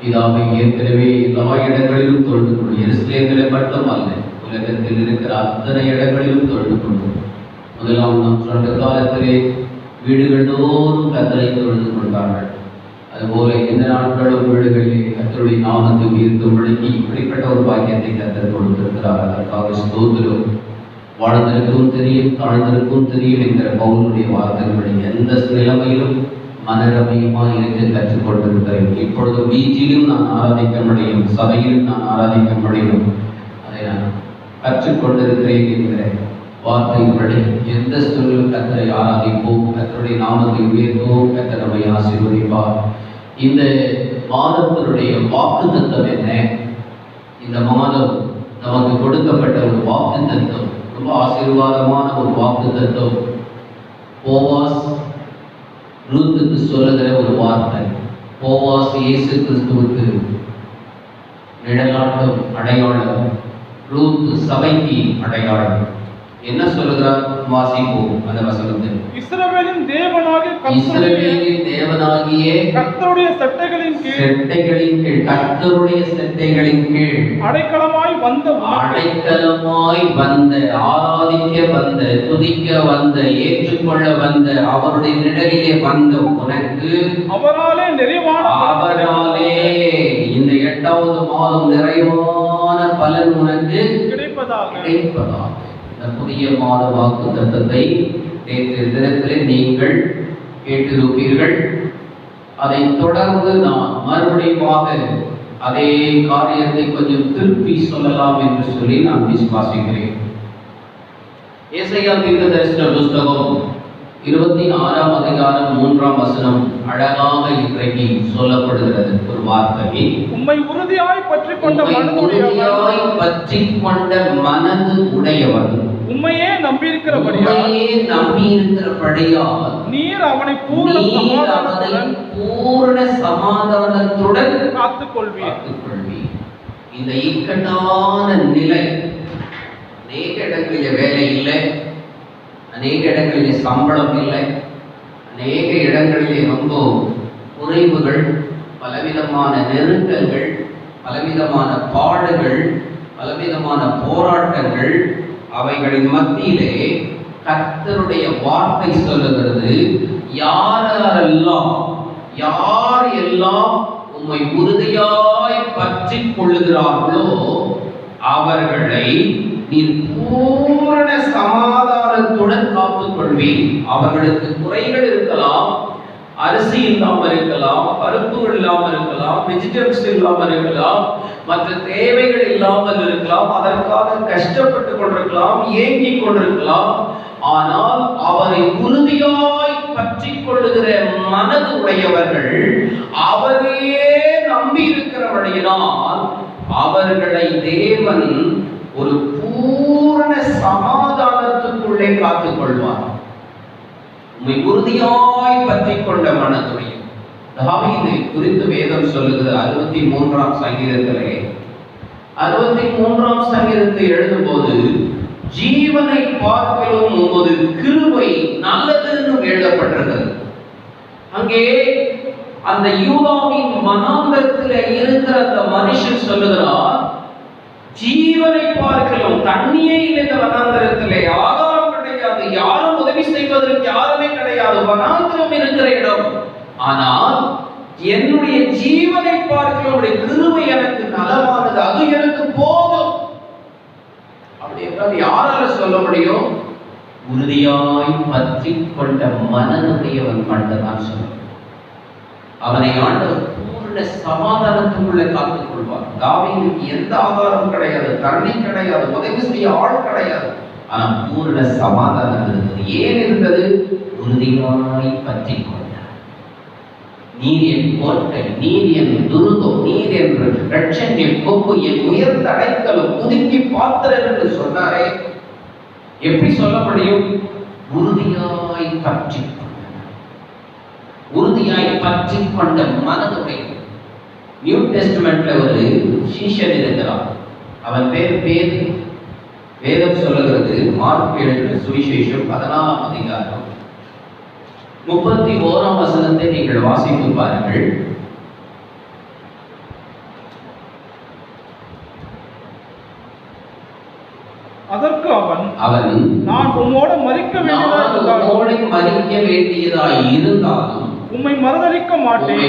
பிதாவை ஏற்கனவே எல்லா இடங்களிலும் தொழுது கொண்டு, எருசலேமில் மட்டுமல்ல, உலகத்தில் இருக்கிற அத்தனை இடங்களிலும் தொழுது கொண்டு, 1ஆம் நூற்றாண்டு காலத்திலே வீடுகள் தோறும் கர்த்தரை தொழுது கொண்டார்கள். அதுபோல இந்த நாட்களும் வீடுகளிலே கர்த்தருடைய நாமத்தை உயர்த்தும்படிக்கு இப்படிப்பட்ட ஒரு பாக்கியத்தை கர்த்தர் கொடுத்திருக்கிறார். அதற்காக ஸ்தோத்திரம். வாழ்ந்திருக்கும் தெரியும், தாழ்ந்திருக்கும் தெரியும் என்கிற பவுலுடைய வார்த்தைகளை எந்த நிலைமையிலும் மனரமையுமா இருக்க கற்றுக்கொண்டிருக்கிறேன். இப்பொழுது வீட்டிலும் நான் ஆராதிக்க முடியும், சபையிலும் நான் ஆராதிக்க முடியும். அதை நான் கற்றுக்கொண்டிருக்கிறேன் என்கிற வார்த்தைகளை எந்த சூழலும் கர்த்தரை ஆராதிப்போம், கர்த்தருடைய நாமத்தை உயர்த்துவோம். கர்த்தர் நம்மை ஆசீர்வதிப்பார். இந்த மாதத்தினுடைய வாக்குத்தத்தம் என்ன? இந்த மாதம் நமக்கு கொடுக்கப்பட்ட ஒரு வாக்குத்தத்தம், ரொம்ப ஆசீர்வாதமான ஒரு வாக்குத்தத்தம். போவாஸ் ரூத்துக்கு சொல்லுகிற ஒரு வார்த்தை. போவாஸ் இயேசு கிறிஸ்துவுக்கு நிழலாட்டம், அடையாளம். ரூத் சபைக்கு அடையாளம். என்ன சொல்லுகிறார்? வாசிப்போம் அந்த வசனத்தை. இஸ்ரவேலின் தேவனாகிய கர்த்தருடைய சட்டைகளின் கீழ் கர்த்தருடைய சட்டைகளின் கீழ் அடைக்கலமாய் வந்த ஆராதிக்க வந்த, துதிக்க வந்த, ஏற்றுக்கொள்ள வந்த, அவருடைய நிழலிலே வந்த உனக்கு அவராலே இந்த 8வது மாதம் நிறைவான பலன் உனக்கு கிடைப்பதாக. புதிய மாத வாக்குத்தத்தத்தை நேற்று தினத்திலே நீங்கள் கேட்டிருப்பீர்கள். அதை தொடர்ந்து நான் மறுபடியும் அதே காரியத்தை கொஞ்சம் திருப்பி சொல்லலாம் என்று சொல்லி நான் விசுவாசிக்கிறேன். ஏசாயா தீர்க்கதரிசன புஸ்தகம் 26ஆம் அதிகாரம் 3ஆம் வசனம் அழகாக இன்றைக்கு சொல்லப்படுகிறது. ஒரு வார்த்தை, உம்மை உறுதியாய் பற்றிக் கொண்ட மனது உடையவன், உம்மையே நம்பியிருக்கிறபடியால் நீர் அவனை பூரண சமாதானத்துடன் காத்துக்கொள்வீர். இந்த இக்கட்டான நிலை, அநேக இடங்களிலே வேலை இல்லை, அநேக இடங்களிலே சம்பளம் இல்லை, அநேக இடங்களிலே ரொம்ப குறைவுகள், பலவிதமான நெருக்கங்கள், பலவிதமான பாடுகள், பலவிதமான போராட்டங்கள், அவைகளின் மத்தியிலே கர்த்தருடைய வார்த்தை சொல்லுகிறது, யார் எல்லாம் உம்மை உறுதியாய் பற்றிக் கொள்ளுகிறார்களோ அவர்களை நீர் பூரண சமாதானத்துடன் காத்துக் கொள்வீர். அவர்களுக்கு குறைகள் இருக்கலாம், அரிசி இல்லாமல் இருக்கலாம், பருப்புகள் இல்லாமல் இருக்கலாம், வெஜிடபிள்ஸ் இல்லாமல் இருக்கலாம், மற்ற தேவைகள் இல்லாமல் இருக்கலாம், அதற்காக கஷ்டப்பட்டு கொண்டிருக்கலாம், ஏங்கிக் கொண்டிருக்கலாம். ஆனால் அவரை உறுதியாய் பற்றிக் கொள்ளுகிற மனது உடையவர்கள், அவரையே நம்பி இருக்கிறவரையினால் அவர்களை தேவன் ஒரு பூரண சமாதானத்துக்குள்ளே காத்துக் கொள்வார். உம்மை உறுதியாய் பற்றிக் கொண்ட மனதுடைய தாவீதை குறித்து வேதம் சொல்லுகிறது. 63ஆம் சங்கீதத்திலே 63ஆம் சங்கீதத்தை எழுதும்போது, ஜீவனை பார்க்கிலும் உமது கிருபை நல்லதுன்னு எழுதப்பட்டிருக்கிறது. அங்கே அந்த யூதாவின் வனாந்தரத்தில் இருக்கிற அந்த மனுஷன் சொல்லுகிறார், ஜீவனை பார்க்கலாம், தண்ணியே இல்லை இந்த வனாந்தரத்திலே, ஆகாரம் கிடையாது, யாரும் உதவி செய்வதற்கு யாருமே கிடையாது, வனாந்தரம் இருக்கிற இடம். ஆனால் என்னுடைய ஜீவனை பார்க்கலாம், உடைய கிருபை எனக்கு நலமானது, அது எனக்கு போதும். அப்படி என்றால் யாரால சொல்ல முடியும்? உறுதியாய் பற்றிக் கொண்ட மனதுடையவன் மட்டும்தான் சொல்ல. அவனை ஆண்டவர் பூர்ண சமாதானத்துக்குள்ளே காத்துக் கொள்வார். தாவீதுக்கு எந்த ஆதாரம் கிடையாது, தண்ணி கிடையாது, உதவி செய்ய ஆள் கிடையாது, ஆனா பூர்ண சமாதானம் இருந்தது. ஏன் இருந்தது? உறுதியாய் பற்றிக் கொண்டார். நீர் என் கோட்டை, நீர் என் துருகம், நீர் என் ரட்சன், என் கொம்பு, என் உயர்ந்த அடைக்கலம், புதுக்கி பாத்திரர் என்று சொன்னாரே. எப்படி சொல்ல முடியும்? உறுதியாய் பற்றிக் உறுதியாய் பற்றிக் கொண்ட மனதுடைய. நியூ டெஸ்டமெண்ட்ல ஒரு சீஷன் இருக்கிறான், அவன் பேர் பேது. வேதம் சொல்லுகிறது, மார்க் எழுதின சுவிசேஷம் 14ஆம் அதிகாரம் 31ஆம் வசனத்தை நீங்கள் வாசித்து பாருங்கள். அதற்கு அவன் நான் உம்மோடு மரிக்க வேண்டியதாய் இருந்தாலும் உம்மை மறுதலிக்க மாட்டேன்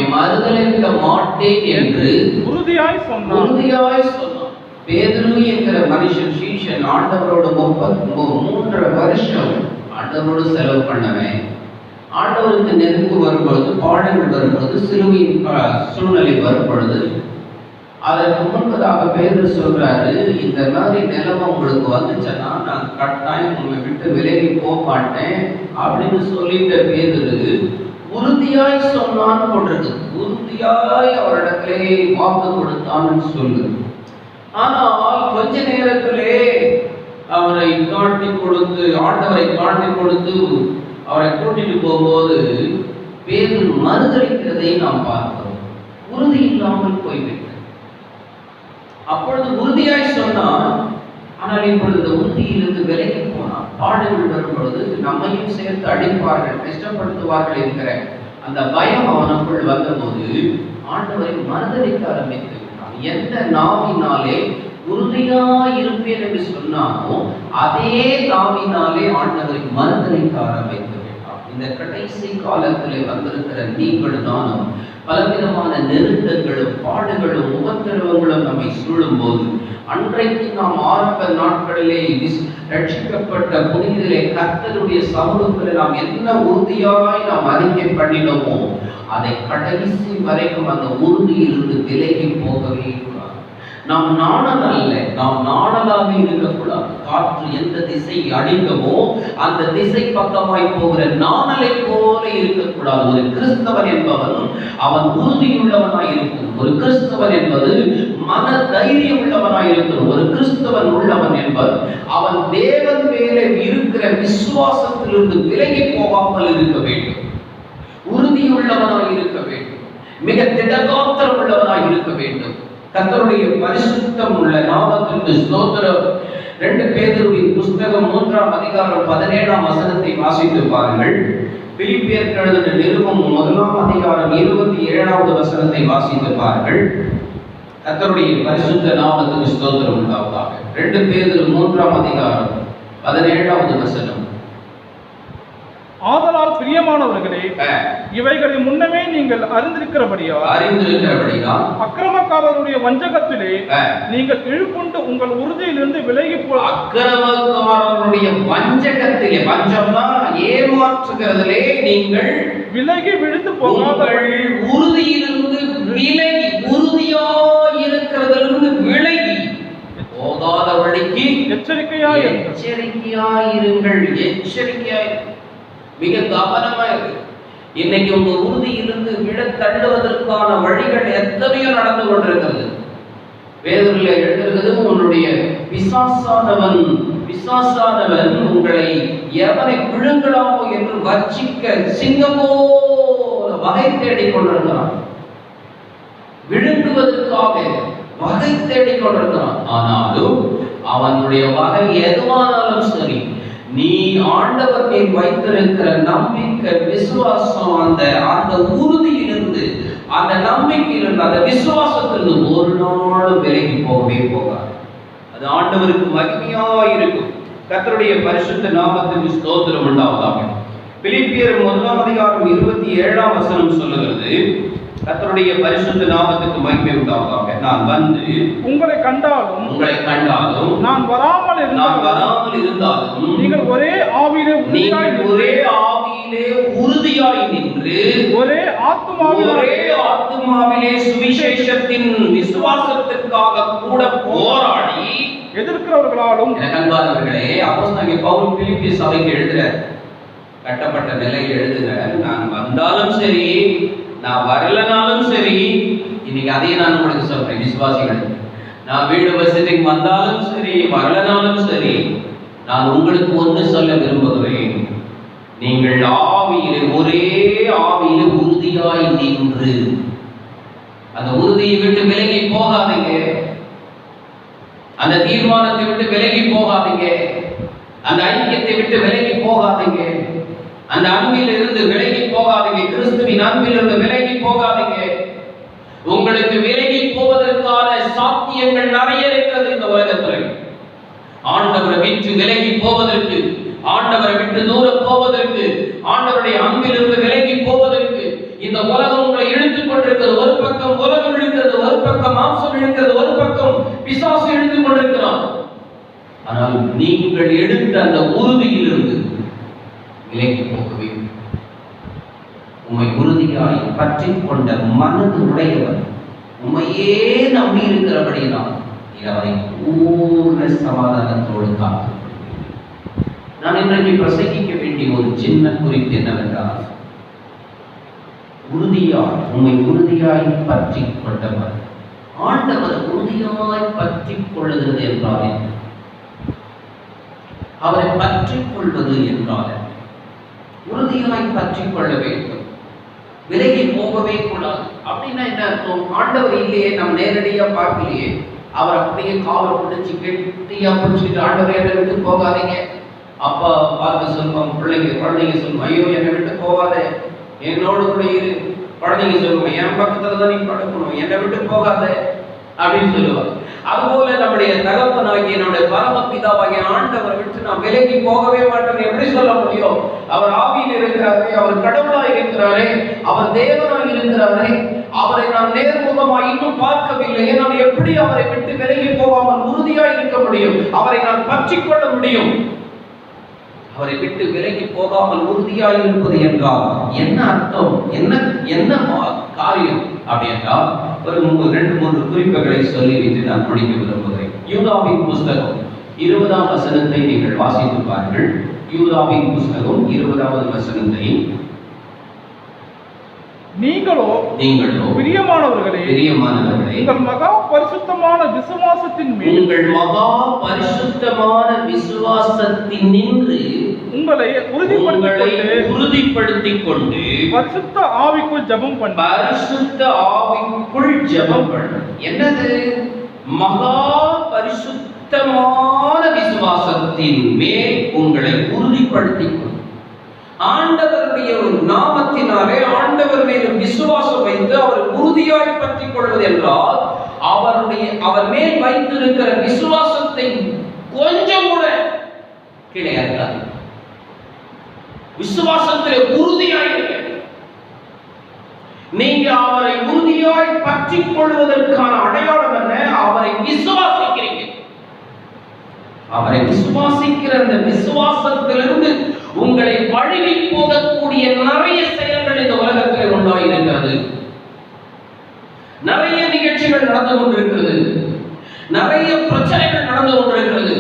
என்று உறுதியாய் சொன்னான். பேதுரு என்கிற மனுஷன் சீஷன் ஆண்டவரோடு 33 வருஷம் ஆண்டவரோடு செலவு பண்ணவன். ஆண்டவருக்கு நெருங்கு வரும்பொழுது, பாடங்கள் வரும்பொழுது, சிலுவையின் சூழ்நிலை வரும்பொழுது, அதற்கு முன்பதாக பேதுரு சொல்றாரு, இந்த மாதிரி நிலைமை உங்களுக்கு வந்துச்சுன்னா நான் கட்டாயம் உங்களை விட்டு விலகி போக மாட்டேன் அப்படின்னு சொல்லிட்ட பேதுரு உறுதியாய் சொன்னான்னு போட்டிருக்கு. உறுதியாய் அவரிடத்திலே வாக்கு கொடுத்தான்னு சொல்லுது. ஆனால் கொஞ்ச நேரத்திலே அவரை காட்டி கொடுத்து, ஆண்டவரை காட்டி கொடுத்து அவரை கூட்டிட்டு போகும்போது பேதுரு மறுதலிக்கிறதை நாம் பார்க்கிறோம். உறுதி இல்லாமல் போய்விட்டது. அப்பொழுது உறுதியாய் சொன்னான், ஆனால் இப்பொழுது உறுதியிலிருந்து விலகி போனான். பாடுகள் வரும்பொழுது நம்மையும் சேர்த்து அடிப்பார்கள், கஷ்டப்படுத்துவார்கள் என்கிற அந்த பயம் அவனுக்குள் வந்தபோது ஆண்டவரை மறுதலிக்க ஆரம்பித்து விட்டான். எந்த நாவினாலே உறுதியாய் இருப்பேன் என்று சொன்னானோ அதே நாவினாலே ஆண்டவரை மறுதலிக்க ஆரம்பித்து விட்டான். இந்த கடைசி காலத்திலே வந்திருக்கிற நீங்கள் நானும் பலவிதமான நெருக்கங்களும் பாடுகளும் உபத்திரவங்களும் நம்மை சூழும் போது, அன்றைக்கு நாம் ஆரம்ப நாட்களிலே ரட்சிக்கப்பட்ட புனிதரே கர்த்தருடைய சமூகத்தில் நாம் என்ன உறுதியாய் நாம் அறிக்கை பண்ணினோமோ அதை கடைசி வரைக்கும் அந்த உறுதியிலிருந்து விலகி போகவே போகவே கூடாது. நாம் நாணல் அல்ல, நாம் நாணலாக இருக்கக்கூடாது. காற்று எந்த திசை அடிக்கவோ அந்த திசை பக்கமாய் போகிற நாணலை போல இருக்கக்கூடாது. ஒரு கிறிஸ்தவன் என்பவன் அவன் உறுதியுள்ளவனாய் இருக்கணும். ஒரு கிறிஸ்தவன் என்பது மன தைரியம் உள்ளவனாய் இருக்கணும். ஒரு கிறிஸ்தவன் உள்ளவன் என்பவன் அவன் தேவன் மேலே இருக்கிற விசுவாசத்திலிருந்து விலகி போகாமல் இருக்க வேண்டும். உறுதியுள்ளவனாய் இருக்க வேண்டும். மிக திடகாத்திரம் உள்ளவனாய் இருக்க வேண்டும். கர்த்தருடைய பரிசுத்தம் உள்ள நாமத்திற்கு ஸ்தோத்திரம். 2 பேதுருவின் புஸ்தகம் 3ஆம் அதிகாரம் 17ஆம் வசனத்தை வாசித்து பாருங்கள். பிலிப்பியருக்கு எழுதின நிருபம் 1ஆம் அதிகாரம் 27வது வசனத்தை வாசித்து பாருங்கள். கர்த்தருடைய பரிசுத்த நாமத்துக்கு ஸ்தோத்திரம் உண்டாவதாக. 2 பேதுரு 3ஆம் அதிகாரம் 17வது வசனம். ஆதலால் பிரியமானவர்களே, இவைகளை முன்னமே நீங்கள் அறிந்திருக்கிறபடியால் அக்கிரமக்காரருடைய வஞ்சகத்திலே நீங்கள் இழுப்புண்டு உங்கள் உறுதியிலிருந்து விலகி அக்கிரமக்காரருடைய வஞ்சகத்திலே, வஞ்சம்னா ஏமாற்றுகிறதிலே நீங்கள் விலகி விழுந்து போகாதவர்கள், உறுதியிலிருந்து விலகி, உறுதியாயிருக்கிறதிலிருந்து விலகி போகாதபடிக்கு எச்சரிக்கையாயிருங்கள். மிக கவனமா இருக்கு. இன்னைக்கு உங்க உறுதியிலிருந்து விட தள்ளுவதற்கான வழிகள் எத்தனையோ நடந்து கொண்டிருக்கிறது. வேதத்தில் எழுதுகிறது, உன்னுடைய பிசாசானவன் உங்களை எவனை விழுங்கலாமோ என்று வர்ச்சிக்க சிங்கமோ வகை தேடிக் கொண்டிருக்கிறான். விழுங்குவதற்காக வகை தேடிக் கொண்டிருக்கிறான். ஆனாலும் அவனுடைய வகை எதுவானாலும் சரி, நீ ஆண்டவர் மேல் வைத்திருக்கிற நம்பிக்கை, விசுவாசம், அந்த உறுதியிலிருந்து, அந்த நம்பிக்கையிலிருந்து, அந்த விசுவாசத்திலிருந்து ஒரு நாளும் விலகி போகவே போகாது. அது ஆண்டவருக்கு மகிமையாயிருக்கும். கர்த்தருடைய பரிசுத்த நாமத்துக்கு ஸ்தோத்திரம் உண்டாவதாக. பிலிப்பியர் 1ஆம் அதிகாரம் 27ஆம் வசனம் சொல்லுகிறது, கர்த்தருடைய பரிசுத்த நாமத்துக்கு மகிமை உண்டாவதாக. நான் வந்து உங்களை கண்டாலும் நான் வராமல் இருந்தாலும் நீங்கள் ஒரே ஆவியிலே உறுதியாய் நின்று ஒரே ஆத்துமாவிலே சுவிசேஷத்தின் விசுவாசத்திற்காக கூட போராடி எதிர்க்கிறவர்களாலும். அன்பானவர்களே, அப்போஸ்தலனாகிய பவுல் பிலிப்பிய சபைக்கு எழுதுறார். கட்டப்பட்ட நிலையில் எழுதுகிறார், நான் வந்தாலும் சரி, நான் வரலனாலும் சரி, இன்னைக்கு அதையே நான் உங்களுக்கு சொல்றேன் விசுவாசிகள், நான் வீடு வசதிக்கு வந்தாலும் சரி, வரலனாலும் சரி, நான் உங்களுக்கு ஒன்று சொல்ல விரும்புகிறேன். நீங்கள் ஆவியிலே, ஒரே ஆவியிலே உறுதியாய் நின்று, அந்த உறுதியை விட்டு விலகி போகாதீங்க. அந்த தீர்மானத்தை விட்டு விலகி போகாதீங்க. அந்த ஐக்கியத்தை விட்டு விலகி போகாதீங்க. அந்த அன்பில் இருந்து விலகி போகாதீங்க. கிறிஸ்துவின் அன்பில் இருந்து விலகி போகாதீங்க. உங்களுக்கு விலகி போவதற்கான சாத்தியங்கள் நிறைய இருக்கிறது இந்த உலகத்தில். ஆண்டவரை விட்டு விலகி போவதற்கு, ஆண்டவரை விட்டு தூரம் போவதற்கு, ஆண்டவருடைய அன்பில் இருந்து விலகி போவதற்கு இந்த உலகம் உங்களை இழுத்துக் கொண்டிருக்கிறது. ஒரு பக்கம் உலகம் இழுக்கிறது, ஒரு பக்கம் மாம்சம் இழுக்கிறது, ஒரு பக்கம் பிசாசு இழுத்துக் கொண்டிருக்கிறான். ஆனால் நீங்கள் எடுத்த அந்த உறுதியிலிருந்து விலகி போகவே, உம்மை உறுதியாய் பற்றி கொண்ட மனது உடையவர், உம்மையே நம்பி இருக்கிறபடினால் அவரை பூர்ண சமாதானத்தோடு காத்து. நான் இன்றைக்கு பிரசங்கிக்க வேண்டிய ஒரு சின்ன குறிப்பு என்னவென்றால், உறுதியாய், உம்மை உறுதியாய் பற்றி கொண்டவர். ஆண்டவர் உறுதியாய் பற்றி கொள்ளுகிறது என்றால் என்ன? அவரை பற்றி கொள்வது என்றால் உறுதியாய் பற்றி கொள்ள வேண்டும், விலகி போகவே கூடாது. அப்படின்னா என்ன அர்த்தம்? ஆண்டவர் இல்லையே, நம்ம நேரடியா பார்க்கலையே, அவர் அப்படியே காலை பிடிச்சி கெட்டியா பிடிச்சிட்டு, ஆண்டவர் என்னை விட்டு போகாதீங்க. அப்பா பார்த்து சொல்லுவாங்க, குழந்தைங்க சொல்லுவாங்க, ஐயோ என்னை விட்டு போகாதே, என்னோடு கூட இரு. குழந்தைங்க சொல்லுவாங்க, என் பக்கத்துல தான் நீ படுக்கணும், என்னை விட்டு போகாத அப்படின்னு சொல்லுவாங்க. அதுபோல நம்முடைய தகப்பனாகிய, நம்முடைய பரமபிதாவாகிய ஆண்டவரை விட்டு நாம் விலகி போகவே மாட்டோம். எப்படி சொல்ல முடியும்? அவர் ஆவியில் இருக்கிறாரே, அவர் கடவுளாய் இருக்கிறாரே, அவர் தேவனாய் இருக்கிறாரே, அவரை நாம் நேர்முகமாய் இன்னும் பார்க்கவில்லையே, நாம் எப்படி அவரை விட்டு விலகி போகாமல் உறுதியாய் இருக்க முடியும்? அவரை நாம் பற்றி கொள்ள முடியும். அவரை விட்டு விலகி போகாமல் உறுதியாய் இருப்பது என்றால் என்ன அர்த்தம்? என்ன காரியம் அப்படி என்றால் ஒரு 2-3 குறிப்புகளை சொல்லிவிட்டு நான் முடிக்க விரும்புகிறேன். யூதாவின் புஸ்தகம் 20ஆம் வசனத்தை நீங்கள் வாசித்து பாருங்கள். யூதாவின் புஸ்தகம் 20வது வசனத்தை நீங்களோ பிரியமானவர்களே உங்கள் மகா பரிசுத்தமான விசுவாசத்தின் நின்று உங்களை உறுதிப்படுத்திக் கொண்டு பரிசுத்த ஆவிக்குள் ஜெபம் பண்ணு. என்னது? மகா பரிசுத்தமான விசுவாசத்தின் மேல் உங்களை உறுதிப்படுத்திக் கொண்டு, ஆண்டவருடைய ஒரு நாமத்தினாலே ஆண்டவர் மேல் விசுவாசம் வைத்து அவர் உறுதியாய் பற்றிக் கொள்வது என்றால் அவர் மேல் வைத்திருக்கிற விசுவாசத்தை கொஞ்சம் கூட கிடையாது. விசுவாசத்திலே உறுதியாய் நீங்க அவரை உறுதியாய் பற்றிக் கொள்வதற்கான அடையாளம் என்ன? அவரை விசுவாசிக்கிறீங்க. அவரை விசுவாசிக்கிற அந்த விசுவாசத்திலிருந்து உங்களை வழுவி போகக்கூடிய நிறைய செயல்கள் இந்த உலகத்தில் உண்டாயிருக்கிறது. நிறைய நிகழ்ச்சிகள் நடந்து கொண்டிருக்கிறது. நிறைய பிரச்சனைகள் நடந்து கொண்டிருக்கிறது.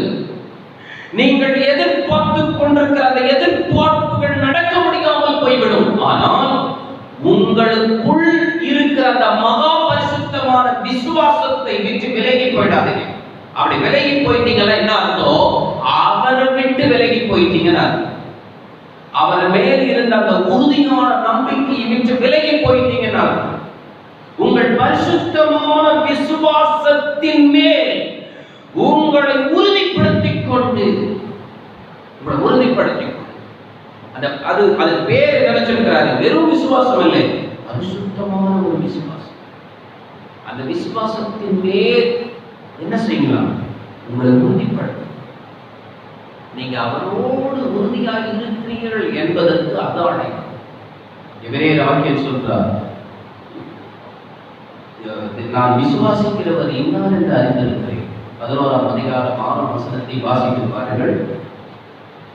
நீங்கள் எதிர்பார்த்துக் கொண்டிருக்கிற அந்த எதிர்பார்ப்புகள் நடக்க முடியாமல் போய்விடும். ஆனால் உங்களுக்குள் இருக்கிற அந்த மகா பரிசுத்தமான விசுவாசத்தை விட்டு விலகி போயிடாதீங்க. அப்படி விலகி போயிட்டீங்கன்னா என்ன அர்த்தம்? அவரை விட்டு விலகி போயிட்டீங்கன்னா, அவர் மேல் இருந்த அந்த உறுதியான நம்பிக்கையை விட்டு விலகி போயிட்டீங்கன்னா, உங்கள் பரிசுத்தமான விசுவாசத்தின் மேல் உங்களை உறுதிப்படுத்திக் கொண்டு அது பேர் நினைச்சிருக்கிறாரு. வெறும் விசுவாசம் இல்லை, பரிசுத்தமான ஒரு விசுவாசம். அந்த விசுவாசத்தின் மேல் என்ன செய்யலாம்? உங்களை உறுதிப்படுத்த. நீங்க அவரோடு உறுதியாக இருக்கிறீர்கள் என்பதற்கு அதானே எபிரேயர் வாக்கியம் சொல்றார், நான் விசுவாசிக்கிறவர் இன்னார் என்று அறிந்திருக்கிறேன். 11ஆம் அதிகாரம் 6ஆம் வசனத்தை வாசித்து பாருங்கள்.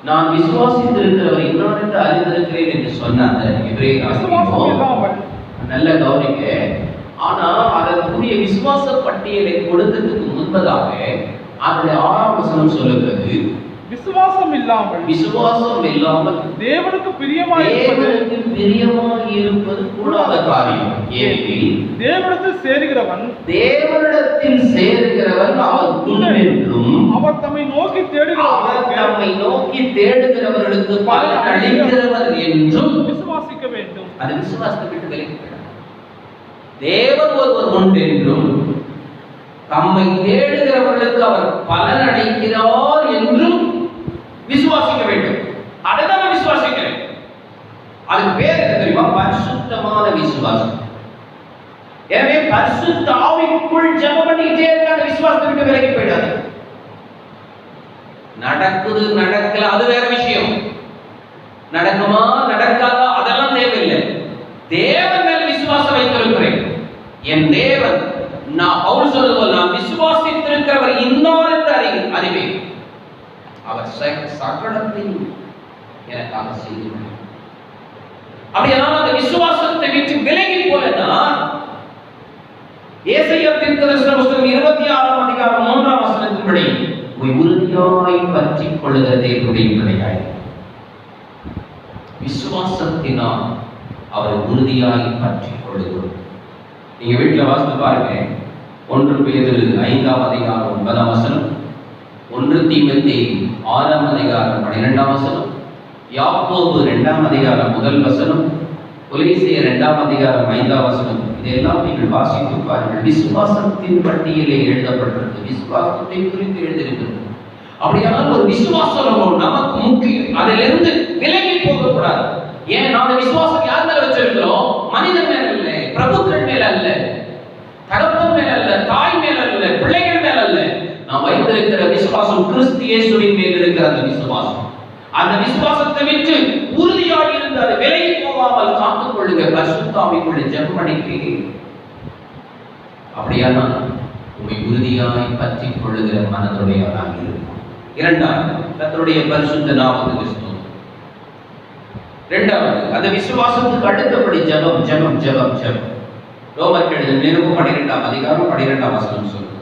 நான் விசுவாசித்திருக்கிறவர் இன்னார் என்று அறிந்திருக்கிறேன் என்று சொன்னாங்க எபிரேயர் வாக்கியம். நல்ல கவனிக்க. ஆனா அதற்குரிய விசுவாச பட்டியலை கொடுத்ததுக்கு முன்பதாக அதனுடைய 6ஆம் வசனம் சொல்லுகிறது, விசுவாசம் இல்லாமல் தேவனுக்கு பிரியமாய் இருப்பது கூடாத காரியம். ஏனெனில் தேவனிடத்தில் சேருகிறவன் அவர் உண்டென்றும் அவர் தம்மை நோக்கி தேடுகிறவர்களுக்கு பலன் அளிக்கிறவர் என்றும் விசுவாசிக்க வேண்டும். அது விசுவாசத்தை விட்டு விலகி போயிடும். தேவன் ஒருவர் உண்டென்றும் தம்மை தேடுகிறவர்களுக்கு அவர் பலன் அளிக்கிறார் என்றும் விசுவாசிக்க வேண்டும். அதைதான் நான் விசுவாசிக்கிறேன். அதுக்கு பேர் என்ன தெரியுமா? பரிசுத்தமான விசுவாசம். எனவே பரிசுத்த ஆவிக்குள் ஜெபம் பண்ணிட்டே இருக்க அந்த விசுவாசத்தை விட்டு விலகி போயிடாது. நடக்குது நடக்கல அது வேற விஷயம். நடக்குமா நடக்காதா அதெல்லாம் தேவையில்லை. தேவன் மேல் விசுவாசம் வைத்திருக்கிறேன். என் தேவன் நான் பவுல் சொல்லுவது, நான் விசுவாசித்திருக்கிறவர் இன்னார் என்று அறிவேன். அவர் சகலத்தையும் எனக்காக செய்கிறார். அப்படியானால் அந்த விசுவாசத்தை விட்டு விலகி போலனா ஏசாயா தீர்க்கதரிசன புத்தகம் 26ஆம் அதிகாரம் 3ஆம் வசனத்தின்படி உறுதியாய் பற்றிக் கொள்ளுகிற தேவனுடைய பிள்ளையாய் விசுவாசத்தினால் அவரை உறுதியாய் பற்றிக் கொள்ளுகிறோம். நீங்க வீட்டுல வாசித்து பாருங்க. 1 பேதுரு 5ஆம் அதிகாரம் 9ஆம் வசனம், 1 தீமோத்தேயு 6ஆம் அதிகாரம் 12ஆம் வசனம், யாக்கோபு 2ஆம் அதிகாரம் 1 வசனம், கொலோசியர் 2ஆம் அதிகாரம் 5ஆம் வசனம், இதெல்லாம் நீங்கள் வாசித்து பாருங்கள். விசுவாசத்தின் பட்டியலே எழுதப்பட்டிருக்கு. விசுவாசத்தை குறித்து எழுதியிருக்கிறது. அப்படியானால் ஒரு விசுவாசம் நமக்கு முக்கியம். அதிலிருந்து விலகி போகக்கூடாது. ஏன் அந்த விசுவாசம் யார் மேல வச்சிருக்கிறோம்? மனிதன் மேல அல்ல, பிரபுக்கள் மேல அல்ல, தகப்பன் மேல அல்ல, தாய் மேல அல்ல, பிள்ளைகள் மேல அல்ல. நாம் வைத்திருக்கிற விசுவாசம் கிறிஸ்து இயேசுவின் மேல் இருக்கிற அந்த விசுவாசம். அந்த விசுவாசத்தை விட்டு உறுதியாக இருந்து அதை விலகி போகாமல் காத்துக் கொள்ளுங்க. பரிசுத்த ஆவிக்குள்ள ஜெபம் பண்ணிக்கிறீர்கள். அப்படியானால் உண்மை உறுதியாய் பற்றிக் கொள்ளுகிற மனதுடையவராக இருக்கும். 2வது கர்த்தருடைய பரிசுத்த நாமத்துக்கு ஸ்தோத்திரம். 2வது அந்த விசுவாசத்துக்கு அடுத்தபடி ஜெபம் ஜெபம் ஜெபம் ஜெபம். ரோமருக்கு எழுதின நிருபம் 12ஆம் அதிகாரம் 12ஆம் வசனம் சொல்லுது.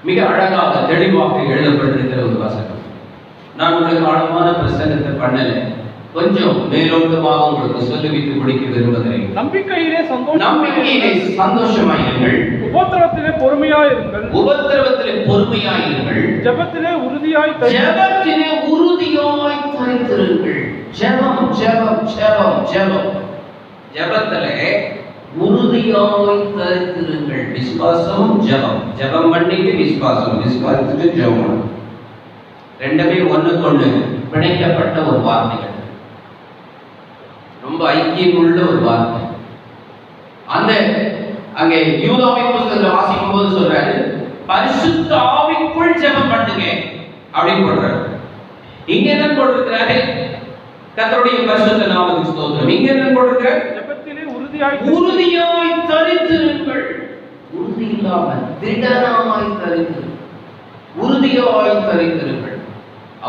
மிக அழகாக தெளிவாக எழுதப்பட்டிருக்கிற ஒரு வசனம். நான் உங்களுக்கு ஆழமான பிரசங்கத்தை பண்ணல, கொஞ்சம் மேலோட்டமாக உங்களுக்கு சொல்லிவிட்டு முடிக்க விரும்புகிறேன். நம்பிக்கையிலே சந்தோஷமாயிருங்கள், உபத்திரவத்திலே பொறுமையாயிருங்கள், ஜெபத்திலே உறுதியாய் தரித்திருங்கள். ஜெபம் ஜெபம் ஜெபம் ஜெபம் ஜெபத்திலே உறுதியாய் தரித்திருங்கள். விசுவாசம் ஜெபம், ஜெபம் பண்ணிட்டு விசுவாசம், விசுவாசத்துக்கு ஜெபம், ரெண்டுமே ஒண்ணுக்கொண்டு பிணைக்கப்பட்ட ஒரு வார்த்தைகள், ரொம்ப ஐக்கியம் உள்ள ஒரு வார்த்தை. அந்த அங்கே யூதாவின் புத்தகத்தில் வாசிக்கும் போது சொல்றாரு, பரிசுத்த ஆவிக்குள் ஜெபம் பண்ணுங்க அப்படின்னு போடுறாரு. இங்க என்ன போட்டிருக்கிறாரு? கர்த்தருடைய பரிசுத்த நாமத்துக்கு ஸ்தோத்திரம். இங்க என்ன போட்டிருக்கிறாரு? ஜெபத்திலே உறுதியாய் தரித்திருங்கள். உறுதி இல்லாமல் திடனாய் தரித்திருங்கள், உறுதியாய் தரித்திருங்கள்.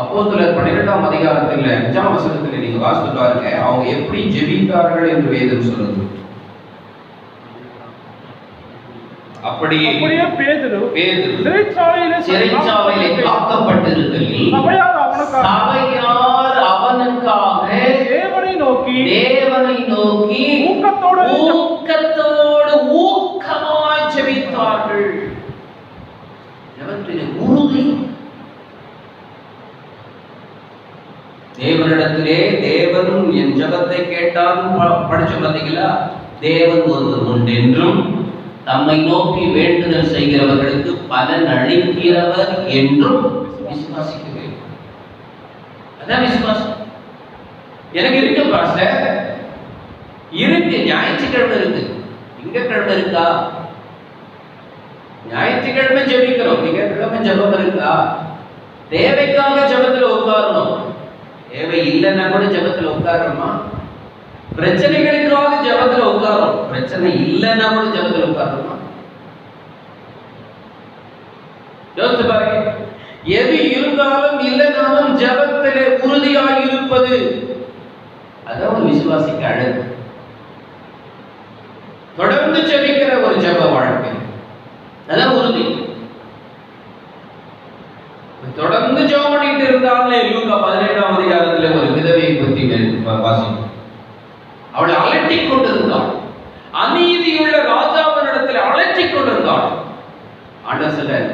அப்போஸ்தலர் 12ஆம் அதிகாரத்தில் 5ஆம் வசனத்தில் நீங்க வாசித்து பாருங்க, அவங்க எப்படி ஜெபித்தார்கள் என்று வேதம் சொல்லுது. அப்படியே பேதுரு சிறைச்சாலையிலே காக்கப்பட்டிருக்கையில் சபையார் அவனுக்காக தேவனை நோக்கி ஊக்கத்தோடு ஊக்கமாய் ஜெபித்தார்கள். ஜெபத்திலே உறுதி. தேவனிடத்திலே தேவனும் என் ஜெபத்தை கேட்டாலும் படிச்சு பார்த்தீங்களா? தேவன் ஒருவர் உண்டென்றும் தம்மை நோக்கி வேண்டுதல் செய்கிறவர்களுக்கு பலன் அளிக்கிறவர் என்றும் விசுவாசிக்க வேண்டும். அதான் விசுவாசம். எனக்கு இருக்கு பாஸ்டர், இருக்கு. ஞாயிற்றுக்கிழமை இருக்கு, திங்கட்கிழமை இருக்கா? ஞாயிற்றுக்கிழமை ஜெபிக்கிறோம், திங்கட்கிழமை ஜெபம் இருக்கா? தேவைக்காக ஜெபத்துல உட்காரணும், தேவை இல்லைன்னா கூட ஜெபத்துல உட்காரணுமா? பிரச்சனைகளுக்காக ஜெபத்துல உட்காரும், பிரச்சனை இல்லைன்னா கூட ஜெபத்துல உட்காரணுமா? யோசித்து பாருங்க. எது இருந்தாலும் இல்லைனாலும் ஜெபத்திலே உறுதியாக இருப்பது, அதான் ஒரு விசுவாசிக்கு அழகு. தொடர்ந்து ஜெபிக்கிற ஒரு ஜெப வாழ்க்கை, அதான் உறுதி. தொடர்ந்து ஜெபம் பண்ணிட்டு இருந்தாலே லூக்கா 17ஆம் அதிகாரத்துல ஒரு விதவையை பற்றி வாசிக்கும். அவளை அலட்டிக் கொண்டிருந்தாள், அநீதியுள்ள ராஜாவினிடத்தில் அலட்டிக் கொண்டிருந்தாள். ஆண்டவர் சொல்றார்,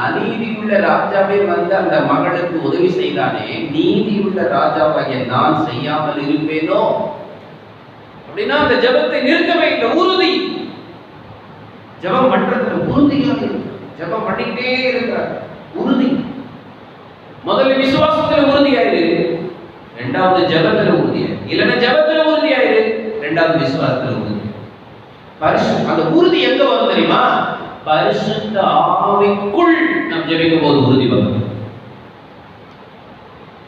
அநீதியுள்ள ராஜாவே வந்து அந்த மகளுக்கு உதவி செய்தானே, நீதியுள்ள ராஜாவாகிய நான் செய்யாமல் இருப்பேனோ? அப்படின்னா அந்த ஜெபத்தை நிறுத்தவே இல்லை. உறுதி. ஜெபம் பண்றதுல உறுதியாக இருக்கு, ஜெபம் பண்ணிக்கிட்டே இருக்கிறார். உறுதி. முதல்ல விசுவாசத்துல உறுதியாயிரு, இரண்டாவது ஜெபத்துல உறுதியாயிரு. இல்லைன்னா ஜெபத்துல உறுதியாயிரு, இரண்டாவது விசுவாசத்துல உறுதி. அந்த உறுதி எங்க வரும் தெரியுமா? பரிசுத்த ஆவிக்குள் நாம் ஜெபிக்கும் போது உறுதி வரும்.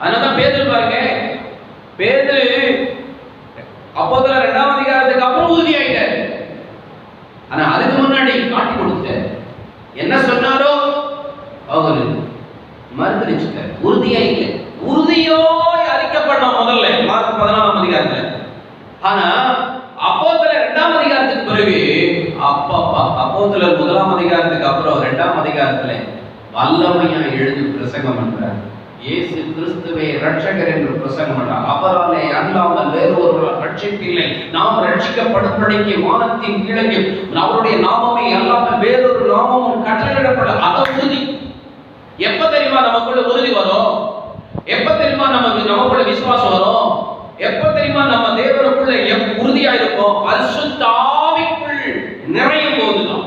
அதனால பேதுரு பாருங்க, பேதுரு அப்போஸ்தலர் 2ஆம் அதிகாரத்துக்கு அப்புறம் உறுதி ஆயிட்டார். ஆனா அதுக்கு முன்னாடி காட்டி கொடுத்தார். என்ன சொன்னாரோ அவரு மறுதலிச்சிட்டார். உறுதியா இல்லை, உறுதியோய் அறிக்கப்படணும் முதல்ல மார்க் 14ஆம் அதிகாரத்துல. ஆனா அப்போஸ்தலர் 2ஆம் அதிகாரத்துக்கு பிறகு அப்போஸ்தலர் 1ஆம் அதிகாரத்துக்கு அப்புறம் 2ஆம் அதிகாரத்துல வல்லமையா எழுதி பிரசங்கம் பண்றார். இயேசு கிறிஸ்துவே ரட்சகர் என்று பிரசங்கம் பண்றார். அவராலே அல்லாமல் வேறு ஒருவர் ரட்சிப்பில்லை, நாம் ரட்சிக்கப்படும்படிக்கு வானத்தின் கீழே அவருடைய நாமமே அல்லாமல் வேறொரு நாமமும் கட்டளையிடப்பட. அத உறுதி. எப்ப தெரியுமா நமக்குள்ள உறுதி வரும்? எப்ப தெரியுமா நமக்குள்ள விசுவாசம் வரும்? எப்ப தெரியுமா நம்ம தேவனுக்குள்ள உறுதியா இருப்போம்? பரிசுத்த ஆவிக்குள் நிறையும் போதுதான்,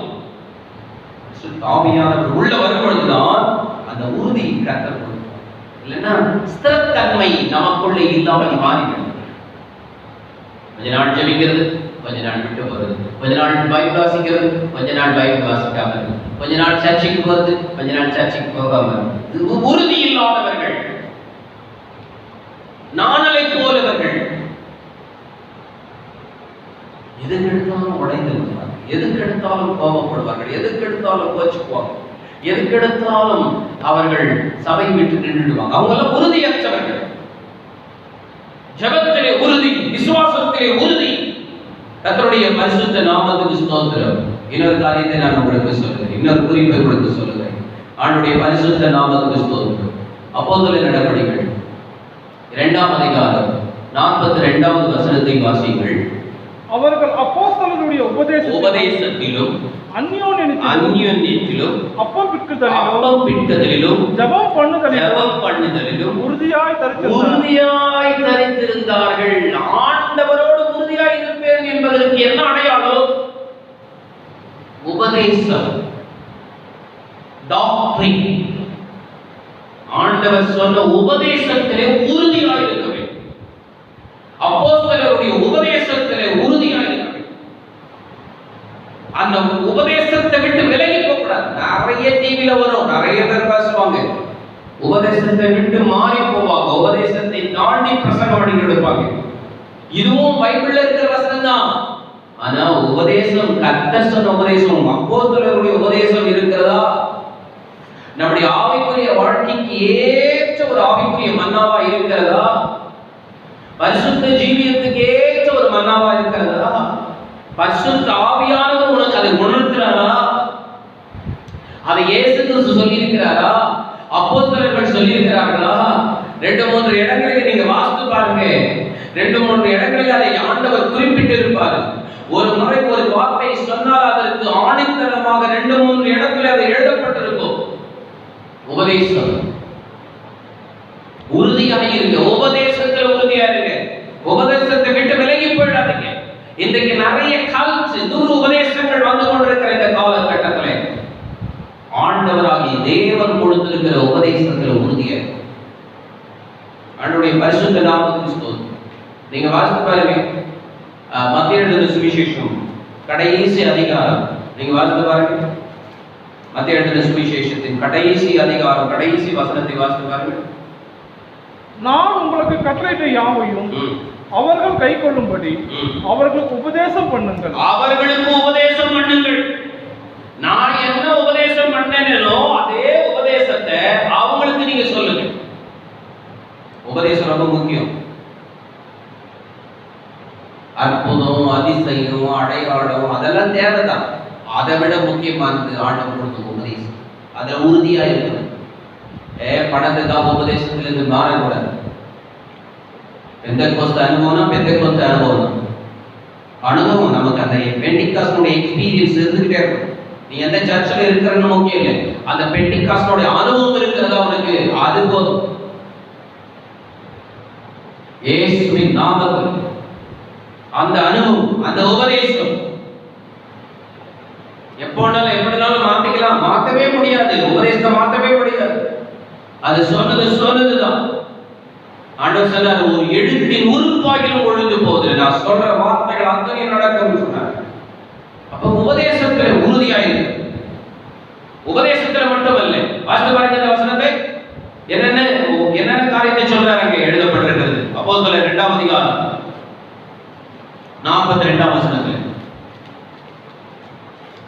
பரிசுத்த ஆவியானவர் உள்ள வரும்பொழுதுதான் அந்த உறுதி கர்த்தர் கொடுப்பார். இல்லைன்னா ஸ்திரத்தன்மை நமக்குள்ள இல்லாமல் மாறிவிடும். கொஞ்ச நாள் ஜெபிக்கிறது, கொஞ்ச நாள் விட்டு போறது, கொஞ்ச நாள் பைபிள் வாசிக்கிறது, கொஞ்ச நாள் பைபிள் வாசிக்காம இருக்கு, கொஞ்ச நாள் சர்ச்சைக்கு போறது, கொஞ்ச நாள் சர்ச்சைக்கு போகாம இருக்கு. உறுதி இல்லாதவர்கள், நாணலை போலவர்கள், எதுக்கு எடுத்தாலும் உடைந்து விடுவார்கள், எதுக்கு எடுத்தாலும் கோபப்படுவார்கள், எதுக்கு எடுத்தாலும் கோச்சுக்குவாங்க, எதுக்கு எடுத்தாலும் அவர்கள் சபை விட்டு நின்றுடுவாங்க. அவங்க எல்லாம் உறுதியற்றவர்கள். ஜெபத்திலே உறுதி, விசுவாசத்திலே உறுதி. கர்த்தருடைய பரிசுத்த நாமத்துக்கு ஸ்தோத்திரம். இன்னொரு காரியத்தை நான் உங்களுக்கு சொல்லுகிறேன், இன்னொரு குறிப்பை உங்களுக்கு சொல்லுகிறேன். ஆண்டவருடைய பரிசுத்த நாமத்துக்கு ஸ்தோத்திரம். அப்போஸ்தலர் நடபடிகள் 2ஆம் அதிகாரம் 42வது வசனத்தை வாசியுங்கள். அவர்கள் அப்போஸ்தலருடைய உபதேசத்திலும் அந்யோன்யத்திலும் அப்பம் பிட்குதலிலும் ஜெபம் பண்ணுதலிலும் உறுதியாய் தரித்திருந்தார்கள். ஆண்டவரோடு உறுதியாய் இருப்பேன் என்பதற்கு என்ன அடையாளம்? உபதேசம், டாக்டரின். ஆண்டவர் சொன்ன உபதேசத்திலே உறுதியாய் இருக்க வேண்டும். அப்போஸ்தலருடைய உபதேசத்திலே உறுதியாய் இருக்க வேண்டும். அந்த உபதேசத்தை விட்டு விலகி போக கூடாது. நிறைய டிவில வரும், நிறைய பேர் பேசுவாங்க, உபதேசத்தை விட்டு மாறி போவாங்க, உபதேசத்தை தாண்டி பிரசங்கம் பண்ணி எடுப்பாங்க. இதுவும் பைபிள்ல இருக்கிற வசனம் தான். ஆனா உபதேசம், கர்த்தர் சொன்ன உபதேசம், அப்போஸ்தலருடைய உபதேசம் இருக்கிறதா? நம்முடைய ஆவிக்குரிய வாழ்க்கைக்கு ஏற்ற ஒரு ஆவிக்குரிய மன்னாவா இருக்கிறதா? பரிசுத்த ஜீவியத்துக்கு ஏற்ற ஒரு மன்னாவா இருக்கிறதா? பரிசுத்த ஆவியானவர் உனக்கு அதை உணர்த்துறாரா? அதை இயேசு கிறிஸ்து சொல்லி இருக்கிறாரா? அப்போஸ்தலர்கள் சொல்லி இருக்கிறார்களா? 2-3 இடங்களில் நீங்க வாசித்து பாருங்க. 2-3 இடங்களில் அதை ஆண்டவர் குறிப்பிட்டு இருப்பார். ஒரு முறை ஒரு வார்த்தை சொன்னால் அதற்கு ஆணித்தரமாக 2-3 இடங்களில் அது எழுதப்பட்டிருக்கும். உபதேசம், உறுதியாக இருங்க. உபதேசத்துல உறுதியா இருங்க. உபதேசத்தை விட்டு விலகி போயிடாதீங்க. இன்றைக்கு நிறைய கல்ச்சு, நூறு உபதேசங்கள் வந்து கொண்டிருக்கிற இந்த காலகட்டத்தில் ஆண்டவராகிய தேவன் கொடுத்திருக்கிற உபதேசத்துல உறுதியா இருக்கு. ஆண்டவருடைய பரிசுத்த நாமத்துக்கு ஸ்தோத்திரம். நீங்க வாசித்து பாருங்க, மத்திய எழுதின சுவிசேஷம் கடைசி அதிகாரம் நீங்க வாசித்து பாருங்க. மத்திய எழுதின சுவிசேஷத்தின் கடைசி அதிகாரம் கடைசி வசனத்தை வாசித்து பாருங்க. நான் உங்களுக்கு கட்டளையிட்ட யாவையும் அவர்கள் கை கொள்ளும்படி அவர்களுக்கு உபதேசம் பண்ணுங்கள். அவர்களுக்கு உபதேசம் பண்ணுங்கள். நான் என்ன உபதேசம் பண்ணேனோ அதே உபதேசத்தை அவங்களுக்கு நீங்க சொல்லுங்க. உபதேசம் ரொம்ப முக்கியம். அற்புதம், அதிசயம், அடையாளம் அதெல்லாம் தேவைதான். அதை விட முக்கியமானது ஆண்டவர் கொடுத்த உபதேசம். அதுல உறுதியா இருக்கணும். பணத்துக்காக உபதேசத்துல இருந்து மாறக்கூடாது. பெந்தெக்கோஸ்து அனுபவம்னா பெந்தெக்கோஸ்து அனுபவம். அனுபவம் நமக்கு அந்த பெண்டிகாஸ்டோட எக்ஸ்பீரியன்ஸ் இருந்துகிட்டே இருக்கும். நீ எந்த சர்ச்சில் இருக்கிறன்னு முக்கியம் இல்லை, அந்த பெண்டிகாஸ்டோட அனுபவம் இருக்கிறதா உனக்கு, அது போதும். இயேசுவின் நாமத்தில் அந்த அனுபவம், அந்த உபதேசம் எப்போனாலும் எப்படினாலும் மாத்திக்கலாம், மாத்தவே முடியாது. உபதேசத்தை மாத்தவே முடியாது. அது சொன்னதுதான். ஆண்டவர் சொன்னார், ஒரு எழுத்தின் உருப்பாகிலும் ஒழுந்து போகுது, நான் சொல்ற வார்த்தைகள் அத்தனை நடக்கும் சொன்னார். அப்ப உபதேசத்துல உறுதியாயிருக்கு. உபதேசத்துல மட்டுமல்ல, வாசித்து பாருங்க இந்த வசனத்தை. என்னென்ன காரியத்தை சொல்றாரு அங்கே எழுதப்பட்டிருக்கிறது. அப்போஸ்தலர் 2ஆம் அதிகாரம் 42ஆம் வசனத்தில்.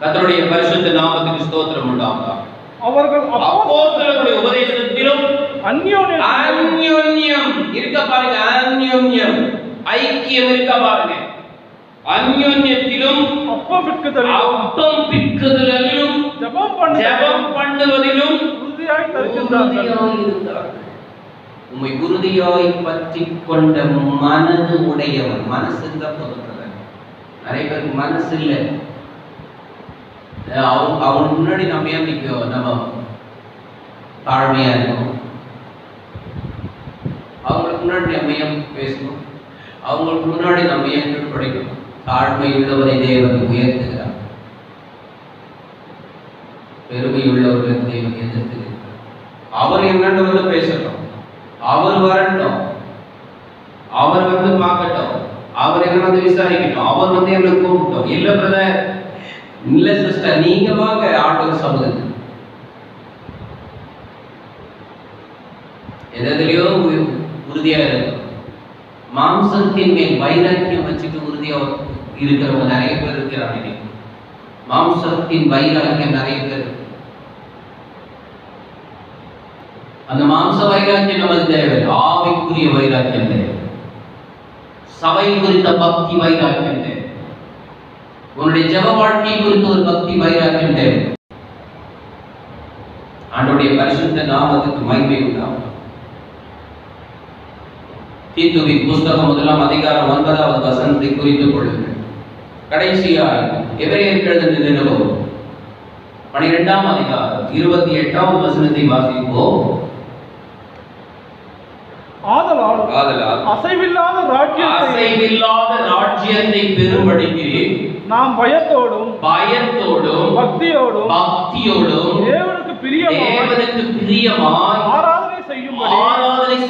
கர்த்தருடைய பரிசுத்த நாமத்துக்கு ஸ்தோத்திரம் உண்டாவதாக. அவர்கள் அப்போஸ்தலருடைய உபதேசத்திலும் அந்யோன்யம் இருக்க பாருங்க. அந்யோன்யம், ஐக்கியம் இருக்க பாருங்க. அந்யோன்யத்திலும் அப்பம் பிட்குதலிலும் ஜெபம் பண்ணுவதிலும் உறுதியாய் இருந்தார்கள். உம்மை உறுதியாய் பற்றிக் கொண்ட மனது உடையவன். மனசு இருந்தா போதும். நிறைய பேருக்கு மனசு இல்லை. அவன் முன்னாடி நம்ம ஏன் நிற்கும்? நம்ம தாழ்மையா இருக்கணும். அவங்களுக்கு முன்னாடி நம்ம ஏன் பேசணும்? அவங்களுக்கு முன்னாடி நம்ம ஏன் கீழ்ப்படிக்கணும்? தாழ்மை உள்ளவரை தேவன் உயர்த்துகிறார், பெருமை உள்ளவர்களுக்கு தேவன் எதிர்த்துகிறார். அவர் என்னன்னு வந்து பேசட்டும், அவர் வரட்டும், அவர் வந்து பார்க்கட்டும், அவர் என்ன வந்து விசாரிக்கட்டும், அவர் வந்து என்ன கூப்பிட்டோம். இல்ல பிரதர், இல்ல சிஸ்டர், நீங்க வாங்க ஆண்டவர் சமூகத்துக்கு. எதிலையோ உறுதியா இருக்கும். மாம்சத்தின் மேல் வைராக்கியம் வச்சுட்டு உறுதியா இருக்கிறவங்க நிறைய பேர் இருக்கிறாங்க. மாம்சத்தின் வைராக்கியம் நிறைய பேர். அந்த மாம்ச வைராக்கியம் நமக்கு தேவை. ஆவிக்குரிய வைராக்கியம் தேவை. சபை குறித்த பக்தி வைராக்கியம் தேவை. உன்னுடைய ஜெப வாழ்க்கை குறித்து ஒரு பக்தி வைராக்கியம் தேவை. ஆண்டவருடைய பரிசுத்த நாமத்துக்கு மகிமை உண்டாகும். தீத்துவின் புஸ்தகம் 1ஆம் அதிகாரம் 9வது வசனத்தை குறித்துக் கொள்ளுங்கள். கடைசியாய் எபிரேயருக்கு எழுதின நிருபம் 12ஆம் அதிகாரம் 28வது வசனத்தை வாசிப்போம். ஆதலால் அசைவில்லாத ராஜ்யத்தை பெறும்படிக்கு நாம் பயத்தோடும் பக்தியோடும் தேவனுக்கு பிரியமாய் ஆராதனை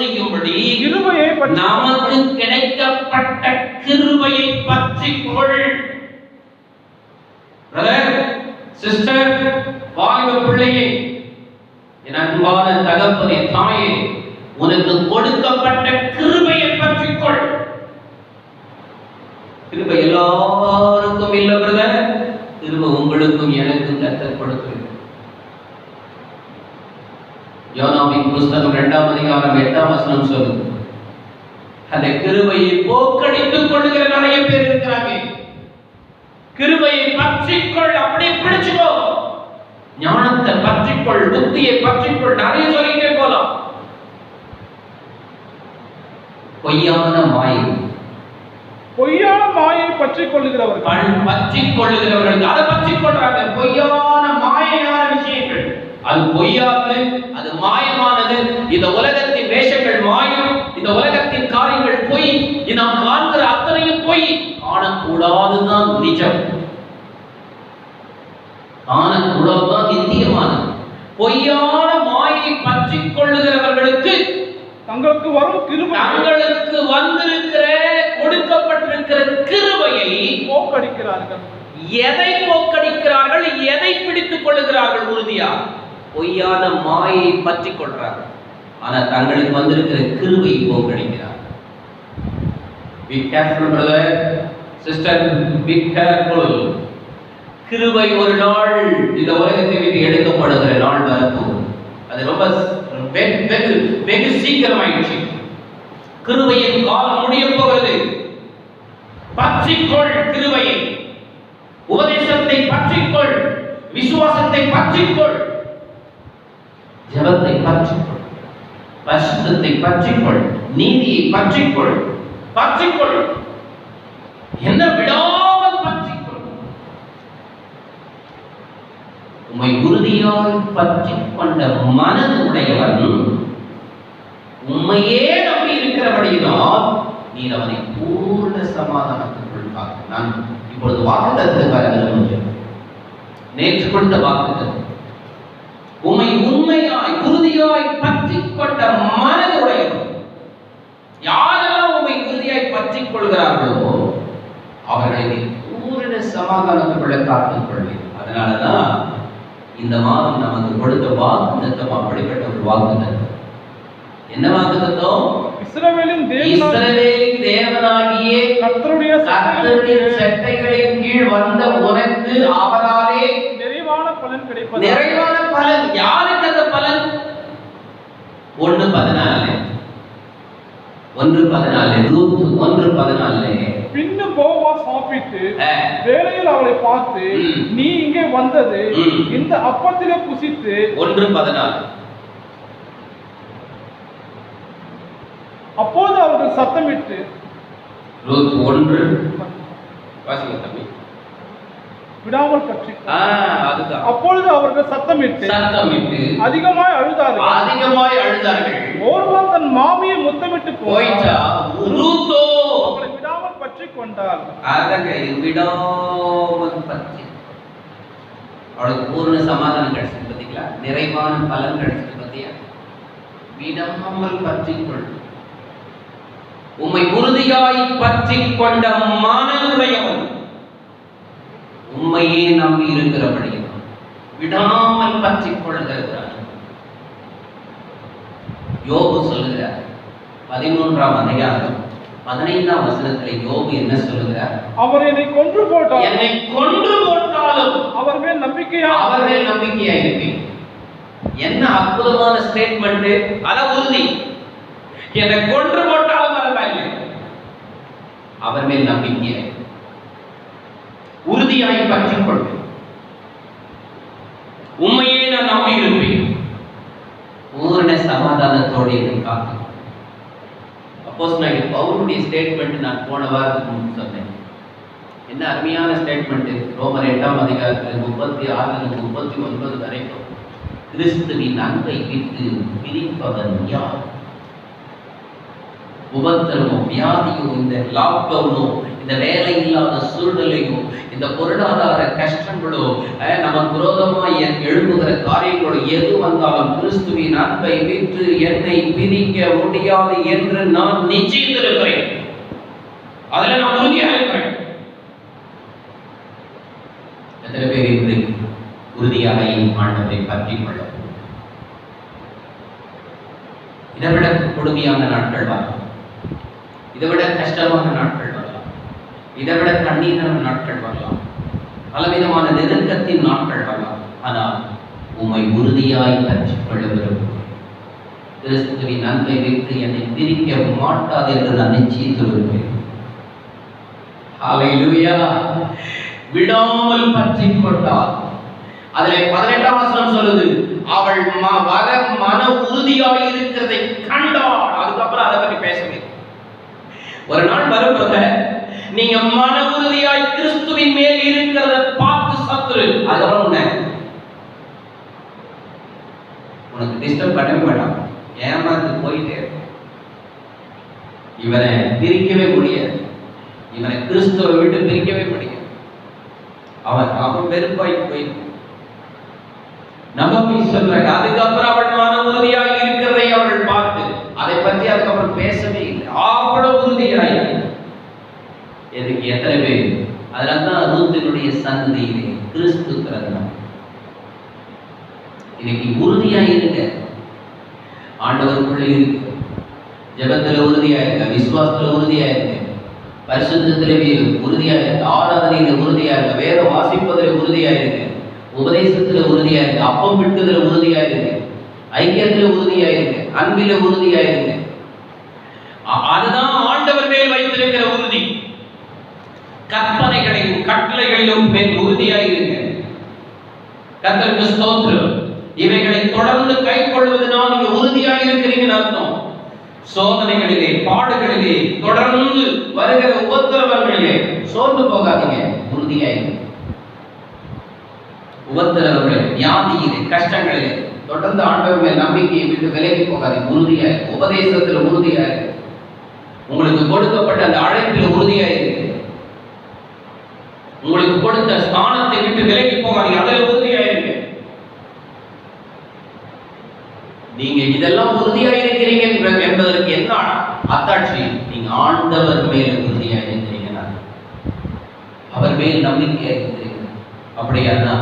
செய்யும்படி கிருபையை நமக்கு கிடைக்கப்பட்ட கிருபையை பற்றிக்கொள். பிரதர், சிஸ்டர், வாலிப பிள்ளையே, என் அன்பான தகப்பனே, தாயே, உனக்கு கொடுக்கப்பட்ட கிருபையை பற்றிக்கொள். கிருபை எல்லாருக்கும் இல்ல பிரதர், கிருபை உங்களுக்கும் எனக்கும் கர்த்தர் கொடுக்கிறது. யோனாவின் புஸ்தகம் 2ஆம் அதிகாரம் 8ஆம் வசனம் சொல்லுது, அந்த கிருபையை போக்கடித்துக் கொள்ளுகிற நிறைய பேர் இருக்கிறாங்க. கிருபையை பற்றிக்கொள், அப்படியே பிடிச்சுக்கோ. ஞானத்தை பற்றிக்கொள், புத்தியை பற்றிக்கொள், நிறைய சொல்லிட்டே போலாம். பொய்யான மாயை பற்றிக் கொள்ளுகிறவர்கள் அதை பற்றிக் கொள்றாங்க. பொய்யான மாயையான விஷயங்கள், அது பொய்யானது, அது மாயமானது. இந்த உலகத்தின் வேஷங்கள் மாயம், இந்த உலகத்தின் காரியங்கள் பொய், நாம் காண்கிற அத்தனையும் பொய். காணக்கூடாதுதான் நிஜம், காணக்கூடாதுதான் நித்தியமானது. பொய்யான மாயை பற்றிக் கொள்ளுகிறவர்களுக்கு தங்களுக்கு வந்திருக்கிற கொடுக்கப்பட்டிருக்கிற கிருபையை போக்கடிக்கிறார்கள். எதை போக்கடிக்கிறார்கள்? எதை பிடித்துக் கொள்ளுகிறார்கள்? உறுதியா பொய்யான மாயை பற்றிக் கொள்றார்கள். ஆனா தங்களுக்கு வந்திருக்கிற கிருபையை போக்கடிக்கிறார்கள். Be careful brother, sister, be careful. கிருபை ஒரு நாள் இந்த உலகத்தை விட்டு எடுக்கப்படுகிற நாள் வரப்போகுது. அது ரொம்ப வெகு சீக்கிரமாயிடுச்சு. கிருபையின் காலம் முடிய போகிறது. பற்றிக்கொள் கிருபையை, உபதேசத்தை பற்றிக்கொள், விசுவாசத்தை பற்றிக்கொள், ஜெபத்தை பற்றிக்கொள், பரிசுத்தத்தை பற்றிக்கொள், நீதியை பற்றிக்கொள். என்ன விடாமல் பற்றிக்கொள். உம்மை உறுதியாய் பற்றிக் கொண்ட மனது உடையவன் உண்மையே நம்பி இருக்கிறபடியினால் நீர் அவனை பூர்ண சமாதானத்துக்குள் பார்க்க. நான் இப்பொழுது வாக்குத்தத்தத்தை வர விரும்புகிறேன். நேற்று கொடுத்த வாக்குத்தத்தம், உம்மை உண்மையாய் உறுதியாய் பற்றிக் கொண்ட மனது உடையவன். யாரெல்லாம் உம்மை உறுதியாய் பற்றிக் கொள்கிறார்களோ அவர்களை பூரண சமாதானத்துக்குள்ள காத்துக் கொள்வேன். அதனாலதான் இந்த மாதம் நமக்கு கொடுத்த வாக்குத்தத்தம் அப்படிப்பட்ட ஒரு வாக்குத்தத்தம். என்ன வாக்குத்தத்தம்? இஸ்ரவேலின் தேவனாகிய கர்த்தருடைய சட்டைகளின் கீழ் வந்த உனக்கு அவராலே நிறைவான பலன் கிடைப்பது. நிறைவான பலன் யாருக்கு? அந்த பலன் 1:14 ரூத் 1:14 பின்னு போவாஸ் சாப்பிட்டு வேளையில் அவளை பார்த்து, நீ இங்கே வந்தது இந்த அப்பத்திலே புசித்து. 1:14 அப்போது அவர்கள் சத்தமிட்டு, ரூத் 1 வாசிங்க தம்பி, விடாமல் பற்றி. அதுதான். அப்பொழுது அவர்கள் சத்தமிட்டு அதிகமாய் அழுதார்கள். ஒருவன் தன் மாமியை முத்தமிட்டு போயிட்டா, ரூத்தோ அவளை விடாமல் பற்றி கொண்டாள். விடாமல் பற்றி அவளுக்கு பூர்ண சமாதானம் கிடைச்சது. பார்த்தீங்களா? நிறைவான பலன் கிடைச்சது. பார்த்தியா? விடாமல் பற்றிக்கொள். உம்மை உறுதியாய் பற்றிக் கொண்ட மனதுடையவன் உண்மையே நம்பி இருக்கிறபடியால் விடாமல் பற்றிக் கொள்கிறார். யோபு சொல்லுகிறார் 13ஆம் அதிகாரம் 15ஆம் வசனத்தில் யோபு என்ன சொல்லுகிறார்? அவர் என்னை கொன்று போட்டாலும் அவர் மேல் நம்பிக்கையா இருப்பேன். என்ன அற்புதமான ஸ்டேட்மெண்ட்! அத உறுதி. என்னை கொன்று போட்டாலும் பரவாயில்லை, அவர் மேல் நம்பிக்கை. உறுதியாய் பற்றிக் கொள்வேன். உண்மையே நான் நம்பி இருப்பேன். பூரண சமாதானத்தோடு என்னை காத்து. அப்போஸ்தலனாகிய பவுலுடைய ஸ்டேட்மெண்ட் நான் போன வாரத்துக்கு முன்பு சொன்னேன். என்ன அருமையான ஸ்டேட்மெண்ட். ரோமர் 8ஆம் அதிகாரத்தில் 36 39 வரைக்கும் கிறிஸ்துவின் அன்பை விட்டு பிரிப்பவன் யார்? உபத்திரமோ, வியாதியோ, இந்த லாக்டவுனோ, இந்த வேலை இல்லாத சூழ்நிலையோ, இந்த பொருளாதார கஷ்டங்களோ, நமக்கு விரோதமாய் எழுப்புகிற காரியங்களோ எது வந்தாலும் கிறிஸ்துவின் அன்பை விட்டு என்னை பிரிக்க முடியாது என்று நான் நிச்சயித்திருக்கிறேன். அதுல நான் உறுதியாக இருக்கிறேன். எத்தனை பேர் இன்றைக்கு உறுதியாக ஆண்டவரை பற்றிக் கொள்ள? இதைவிட கொடுமையான நாட்கள் வரலாம், இதைவிட கஷ்டமான நாட்கள் வரலாம், இதைவிட கண்ணீரான நாட்கள் வரலாம், பலவிதமான நெருக்கத்தின் நாட்கள் வரலாம். ஆனால் உம்மை உறுதியாய் பற்றிக் கொள்ள விரும்புகிறேன். கிறிஸ்துவின் அன்பை விட்டு என்னை பிரிக்க மாட்டாது என்று நான் நிச்சயித்து வருகிறேன். ஹல்லேலூயா. விடாமல் பற்றிக் கொண்டார். அதிலே 18ஆம் வசனம் சொல்லுது, அவள் வர மன உறுதியாய் இருக்கிறதை கண்டாள். அதுக்கப்புறம் அதை பற்றி பேசவே. ஒரு நாள் வரும்போது நீங்க மன உறுதியாய் கிறிஸ்துவின் மேல் இருக்கிறத பார்த்து சத்துரு அதுக்கப்புறம் உனக்கு டிஸ்டர்ப் பண்ணவே மாட்டான். ஏமாந்து போயிட்டே இருக்கும். இவனை பிரிக்கவே முடியாது. இவனை கிறிஸ்துவை விட்டு பிரிக்கவே முடியாது. அவன் வெறுப்பாய் போயிட்டு நம்ம போய் சொல்றாங்க. அதுக்கப்புறம் அவள் மன உறுதியாக இருக்கிறதை அவள் பார்த்து அதை பற்றி அதுக்கப்புறம் பேசவே இல்லை. அவ்வளவு உறுதியாய் எதுக்கு எத்தனை பேர்? அதனால்தான் ரூத்தினுடைய சந்ததியிலே கிறிஸ்து பிறந்தார். இன்னைக்கு உறுதியாய் இருக்க, ஆண்டவருக்குள்ள இருக்கு, ஜெபத்துல உறுதியா இருக்க, விசுவாசத்துல உறுதியா இருக்க, பரிசுத்தத்திலே உறுதியா இருக்க, ஆராதனையில உறுதியா இருக்க, வேத வாசிப்பதில் உறுதியா இருக்க, உபதேசத்துல உறுதியா இருக்கு, அப்பம் விட்டுதல உறுதியா இருக்கு, ஐக்கியத்துல உறுதியா இருக்கு, அன்பில உறுதியா இருக்கு. அதுதான் ஆண்டவர் மேல் வைத்திருக்கிற உறுதி. கற்பனைகளிலும் கட்டளைகளிலும் மேல் உறுதியா இருங்க. கர்த்தருக்கு ஸ்தோத்திரம். இவைகளை தொடர்ந்து கைக்கொள்வதனால் நீங்க உறுதியா இருக்கிறீங்கன்னு அர்த்தம். சோதனைகளிலே, பாடுகளிலே, தொடர்ந்து வருகிற உபத்திரவங்களிலே சோர்ந்து போகாதீங்க, உறுதியா இருங்க. உபத்திரவங்களிலே, வியாதியிலே, கஷ்டங்களிலே தொடர்ந்து ஆண்டவர் மேல் நம்பிக்கையை விட்டு விலகி போகாதீங்க, உறுதியா இருக்கு. உபதேசத்துல உறுதியா இருக்கு. உங்களுக்கு கொடுக்கப்பட்ட அந்த அழைப்பில் உறுதியா இருக்கு. உங்களுக்கு கொடுத்த ஸ்தானத்தை விட்டு விலகி போகாதீங்க, அதில் உறுதியா இருக்கு. நீங்க இதெல்லாம் உறுதியா இருக்கிறீங்க என்பதற்கு என்ன அத்தாட்சி? நீங்க ஆண்டவர் மேல உறுதியா இருக்கிறீங்கன்னா, அவர் மேல் நம்பிக்கையா இருக்கிறீங்க. அப்படியானா